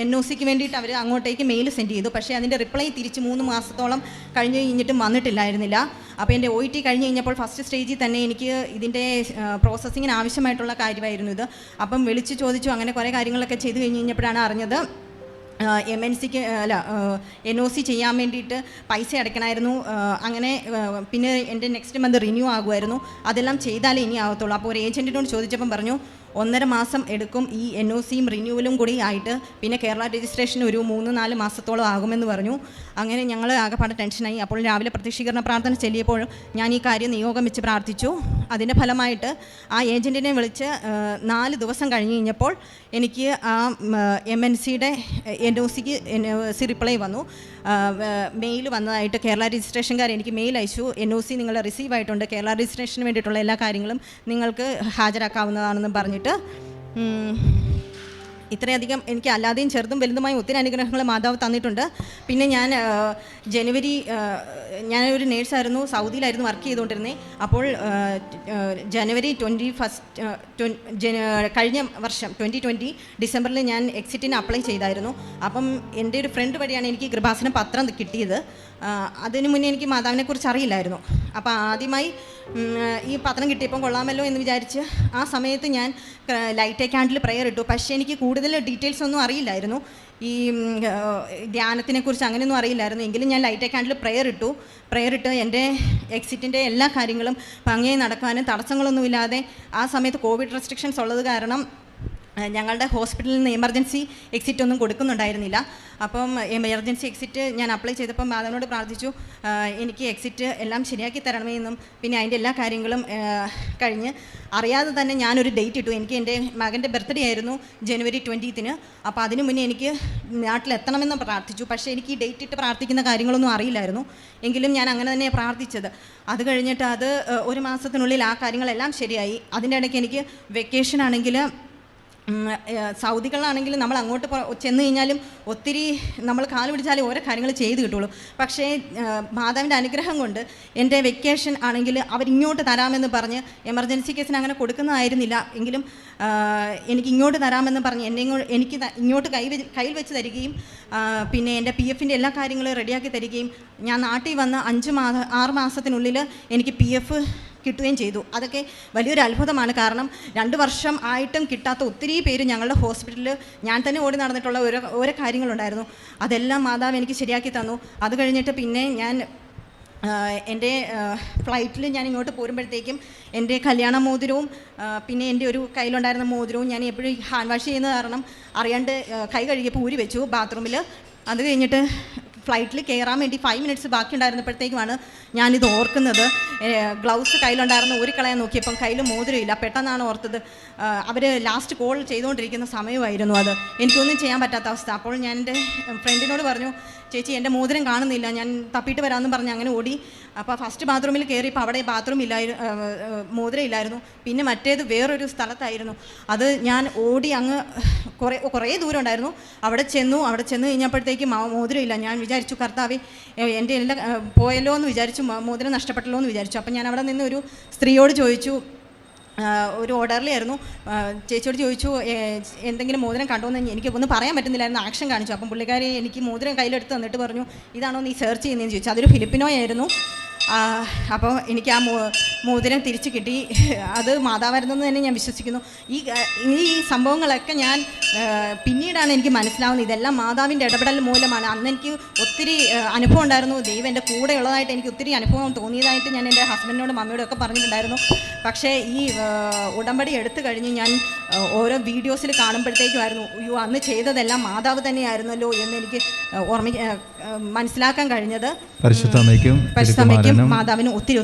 NOCക്ക് വേണ്ടിയിട്ട് അവർ അങ്ങോട്ടേക്ക് മെയിൽ സെൻഡ് ചെയ്തു. പക്ഷേ അതിൻ്റെ റിപ്ലൈ തിരിച്ച് 3 മാസത്തോളം കഴിഞ്ഞ് കഴിഞ്ഞിട്ടും വന്നിട്ടില്ലായിരുന്നില്ല. അപ്പോൾ എൻ്റെ OET കഴിഞ്ഞ് കഴിഞ്ഞപ്പോൾ ഫസ്റ്റ് സ്റ്റേജിൽ തന്നെ എനിക്ക് ഇതിൻ്റെ പ്രോസസ്സിങ്ങിന് ആവശ്യമായിട്ടുള്ള കാര്യമായിരുന്നു ഇത്. അപ്പം വിളിച്ച് ചോദിച്ചു. അങ്ങനെ കുറേ കാര്യങ്ങളൊക്കെ ചെയ്ത് കഴിഞ്ഞ് കഴിഞ്ഞപ്പോഴാണ് അറിഞ്ഞത് MNCക്ക് NOC ചെയ്യാൻ വേണ്ടിയിട്ട് പൈസ അടയ്ക്കണമായിരുന്നു. അങ്ങനെ പിന്നെ എൻ്റെ നെക്സ്റ്റ് മന്ത് റിന്യൂ ആകുമായിരുന്നു. അതെല്ലാം ചെയ്താലേ ഇനി ആകത്തുള്ളൂ. അപ്പോൾ ഒരു ഏജൻറ്റിനോട് ചോദിച്ചപ്പം പറഞ്ഞു 1.5 മാസം എടുക്കും ഈ NOCയും റിന്യൂവലും കൂടി ആയിട്ട്. പിന്നെ കേരള രജിസ്ട്രേഷൻ ഒരു 3-4 മാസത്തോളം ആകുമെന്ന് പറഞ്ഞു. അങ്ങനെ ഞങ്ങൾ ആകെപ്പാടെ ടെൻഷനായി. അപ്പോൾ രാവിലെ പ്രത്യക്ഷീകരണ പ്രാർത്ഥന ചെല്ലിയപ്പോഴും ഞാൻ ഈ കാര്യം നിയോഗം വെച്ച് പ്രാർത്ഥിച്ചു. അതിൻ്റെ ഫലമായിട്ട് ആ ഏജൻറ്റിനെ വിളിച്ച് 4 ദിവസം കഴിഞ്ഞ് കഴിഞ്ഞപ്പോൾ എനിക്ക് ആ MNCയുടെ NOC റിപ്ലൈ വന്നു. മെയിൽ വന്നതായിട്ട് കേരള രജിസ്ട്രേഷൻകാർ എനിക്ക് മെയിൽ അയച്ചു. NOC നിങ്ങൾ റിസീവ് ആയിട്ടുണ്ട്, കേരള രജിസ്ട്രേഷന് വേണ്ടിയിട്ടുള്ള എല്ലാ കാര്യങ്ങളും നിങ്ങൾക്ക് ഹാജരാക്കാവുന്നതാണെന്നും പറഞ്ഞിട്ട് ഇത്രയധികം എനിക്ക് അല്ലാതെയും ചെറുതും വലുതുമായ ഒത്തിരി അനുഗ്രഹങ്ങൾ മാതാവ് തന്നിട്ടുണ്ട്. പിന്നെ ഞാൻ ജനുവരി ഞാനൊരു നേഴ്സായിരുന്നു, സൗദിയിലായിരുന്നു വർക്ക് ചെയ്തുകൊണ്ടിരുന്നത്. അപ്പോൾ ജനുവരി 21 കഴിഞ്ഞ വർഷം 2020 ഡിസംബറിൽ ഞാൻ എക്സിറ്റിന് അപ്ലൈ ചെയ്തായിരുന്നു. അപ്പം എൻ്റെ ഒരു ഫ്രണ്ട് വഴിയാണ് എനിക്ക് കൃപാസനം പത്രം കിട്ടിയത്. അതിനു മുന്നേ എനിക്ക് മാതാവിനെക്കുറിച്ച് അറിയില്ലായിരുന്നു. അപ്പോൾ ആദ്യമായി ഈ പത്രം കിട്ടിയപ്പം കൊള്ളാമല്ലോ എന്ന് വിചാരിച്ച് ആ സമയത്ത് ഞാൻ ലൈറ്റ് ക്യാൻഡിൽ പ്രെയർ ഇട്ടു. പക്ഷേ എനിക്ക് കൂടുതൽ ഡീറ്റെയിൽസ് ഒന്നും അറിയില്ലായിരുന്നു, ഈ ധ്യാനത്തിനെക്കുറിച്ച് അങ്ങനെയൊന്നും അറിയില്ലായിരുന്നു. എങ്കിലും ഞാൻ ലൈറ്റ് ക്യാൻഡിൽ പ്രെയർ ഇട്ട് എൻ്റെ എക്സിറ്റിൻ്റെ എല്ലാ കാര്യങ്ങളും ഭംഗിയായി നടക്കാനും തടസ്സങ്ങളൊന്നുമില്ലാതെ, ആ സമയത്ത് കോവിഡ് റെസ്ട്രിക്ഷൻസ് ഉള്ളത് കാരണം ഞങ്ങളുടെ ഹോസ്പിറ്റലിൽ നിന്ന് എമർജൻസി എക്സിറ്റ് ഒന്നും കൊടുക്കുന്നുണ്ടായിരുന്നില്ല. അപ്പം എമർജൻസി എക്സിറ്റ് ഞാൻ അപ്ലൈ ചെയ്തപ്പം മാതാവിനോട് പ്രാർത്ഥിച്ചു, എനിക്ക് എക്സിറ്റ് എല്ലാം ശരിയാക്കി തരണമേ എന്നും. പിന്നെ അതിൻ്റെ എല്ലാ കാര്യങ്ങളും കഴിഞ്ഞ് അറിയാതെ തന്നെ ഞാനൊരു ഡേറ്റ് ഇട്ടു. എനിക്ക് എൻ്റെ മകൻ്റെ ബർത്ത്ഡേ ആയിരുന്നു ജനുവരി 20. അപ്പോൾ അതിനു മുന്നേ എനിക്ക് നാട്ടിലെത്തണമെന്ന് പ്രാർത്ഥിച്ചു. പക്ഷേ എനിക്ക് ഈ ഡേറ്റ് ഇട്ട് പ്രാർത്ഥിക്കുന്ന കാര്യങ്ങളൊന്നും അറിയില്ലായിരുന്നു. എങ്കിലും ഞാൻ അങ്ങനെ തന്നെ പ്രാർത്ഥിച്ചത്. അത് കഴിഞ്ഞിട്ട് അത് 1 മാസത്തിനുള്ളിൽ ആ കാര്യങ്ങളെല്ലാം ശരിയായി. അതിൻ്റെ ഇടയ്ക്ക് എനിക്ക് വെക്കേഷൻ ആണെങ്കിൽ സൗദികളാണെങ്കിൽ നമ്മൾ അങ്ങോട്ട് ചെന്ന് കഴിഞ്ഞാലും ഒത്തിരി നമ്മൾ കാല് പിടിച്ചാലും ഓരോ കാര്യങ്ങൾ ചെയ്ത് കിട്ടുള്ളൂ. പക്ഷേ മാതാവിൻ്റെ അനുഗ്രഹം കൊണ്ട് എൻ്റെ വെക്കേഷൻ ആണെങ്കിൽ അവരിങ്ങോട്ട് തരാമെന്ന് പറഞ്ഞ്, എമർജൻസി കേസിന് അങ്ങനെ കൊടുക്കുന്നതായിരുന്നില്ല എങ്കിലും എനിക്ക് ഇങ്ങോട്ട് തരാമെന്ന് പറഞ്ഞ് എനിക്ക് ഇങ്ങോട്ട് കയ്യിൽ വെച്ച് തരികയും പിന്നെ എൻ്റെ PFൻ്റെ എല്ലാ കാര്യങ്ങളും റെഡിയാക്കി തരികയും ഞാൻ നാട്ടിൽ വന്ന് 6 മാസത്തിനുള്ളിൽ എനിക്ക് PF കിട്ടുകയും ചെയ്തു. അതൊക്കെ വലിയൊരു അത്ഭുതമാണ്. കാരണം 2 വർഷം ആയിട്ടും കിട്ടാത്ത ഒത്തിരി പേര് ഞങ്ങളുടെ ഹോസ്പിറ്റലിൽ ഞാൻ തന്നെ ഓടി നടന്നിട്ടുള്ള ഓരോ കാര്യങ്ങളുണ്ടായിരുന്നു. അതെല്ലാം മാതാവ് എനിക്ക് ശരിയാക്കി തന്നു. അത് കഴിഞ്ഞിട്ട് പിന്നെ ഞാൻ എൻ്റെ ഫ്ലൈറ്റിൽ ഞാൻ ഇങ്ങോട്ട് പോരുമ്പോഴത്തേക്കും എൻ്റെ കല്യാണ മോതിരവും പിന്നെ എൻ്റെ ഒരു കയ്യിലുണ്ടായിരുന്ന മോതിരവും ഞാൻ എപ്പോഴും ഹാൻഡ് വാഷ് ചെയ്യുന്നത് കാരണം അറിയാണ്ട് കൈ കഴുകിയപ്പോൾ ഊരി വെച്ചു ബാത്റൂമിൽ. അത് കഴിഞ്ഞിട്ട് ഫ്ലൈറ്റിൽ കയറാൻ വേണ്ടി 5 മിനിറ്റ്സ് ബാക്കി ഉണ്ടായിരുന്നപ്പോഴത്തേക്കുമാണ് ഞാനിത് ഓർക്കുന്നത്. ഗ്ലൗസ് കയ്യിലുണ്ടായിരുന്ന കളയാൻ നോക്കിയപ്പം കയ്യിൽ മോതിരമില്ല. പെട്ടെന്നാണ് ഓർത്തത്. അവർ ലാസ്റ്റ് കോൾ ചെയ്തുകൊണ്ടിരിക്കുന്ന സമയമായിരുന്നു അത്. എനിക്കൊന്നും ചെയ്യാൻ പറ്റാത്ത അവസ്ഥ. അപ്പോൾ ഞാൻ എൻ്റെ ഫ്രണ്ടിനോട് പറഞ്ഞു, ചേച്ചി എൻ്റെ മോതിരം കാണുന്നില്ല, ഞാൻ തപ്പിയിട്ട് വരാമെന്ന് പറഞ്ഞ് അങ്ങനെ ഓടി. അപ്പോൾ ഫസ്റ്റ് ബാത്റൂമിൽ കയറിയപ്പോൾ അവിടെ ബാത്റൂം മോതിരം ഇല്ലായിരുന്നു. പിന്നെ മറ്റേത് വേറൊരു സ്ഥലത്തായിരുന്നു. അത് ഞാൻ ഓടി അങ്ങ് കുറേ ദൂരം ഉണ്ടായിരുന്നു. അവിടെ ചെന്നു കഴിഞ്ഞപ്പോഴത്തേക്ക് മോതിരം ഇല്ല. ഞാൻ വിചാരിച്ചു, കർത്താവേ എൻ്റെ എല്ലാം പോയല്ലോ എന്ന് വിചാരിച്ചു, മോതിരം നഷ്ടപ്പെട്ടല്ലോ എന്ന് വിചാരിച്ചു. അപ്പം ഞാൻ അവിടെ നിന്ന് ഒരു സ്ത്രീയോട് ചോദിച്ചു, ഒരു ഓർഡറിലി ആയിരുന്നു, ചേച്ചിയോട് ചോദിച്ചു എന്തെങ്കിലും മോതിരം കണ്ടോന്ന്. എനിക്കൊന്നും പറയാൻ പറ്റുന്നില്ലായിരുന്നു, ആക്ഷൻ കാണിച്ചു. അപ്പം പുള്ളിക്കാരി എനിക്ക് മോതിരം കയ്യിലെടുത്ത് തന്നിട്ട് പറഞ്ഞു, ഇതാണോ നീ സെർച്ച് ചെയ്യുന്നതെന്ന് ചോദിച്ചു. അതൊരു ഫിലിപ്പിനോയായിരുന്നു. അപ്പോൾ എനിക്ക് ആ മോതിരം തിരിച്ച് കിട്ടി. അത് മാതാവായിരുന്നെന്ന് തന്നെ ഞാൻ വിശ്വസിക്കുന്നു. ഈ സംഭവങ്ങളൊക്കെ ഞാൻ പിന്നീടാണ് എനിക്ക് മനസ്സിലാവുന്നത്, ഇതെല്ലാം മാതാവിൻ്റെ ഇടപെടൽ മൂലമാണ്. അന്ന് എനിക്ക് ഒത്തിരി അനുഭവം ഉണ്ടായിരുന്നു. ദൈവം എൻ്റെ കൂടെ ഉള്ളതായിട്ട് എനിക്ക് ഒത്തിരി അനുഭവം തോന്നിയതായിട്ട് ഞാൻ എൻ്റെ ഹസ്ബൻഡിനോടും മമ്മിയോടും ഒക്കെ പറഞ്ഞിട്ടുണ്ടായിരുന്നു. പക്ഷേ ഈ ഉടമ്പടി എടുത്തു കഴിഞ്ഞ് ഞാൻ ഓരോ വീഡിയോസിൽ കാണുമ്പോഴത്തേക്കുമായിരുന്നു, അയ്യോ അന്ന് ചെയ്തതെല്ലാം മാതാവ് തന്നെയായിരുന്നല്ലോ എന്ന് എനിക്ക് മനസ്സിലാക്കാൻ കഴിഞ്ഞത്. പരിശുദ്ധ അമ്മയ്ക്കും മാതാവിനും ഒത്തിരി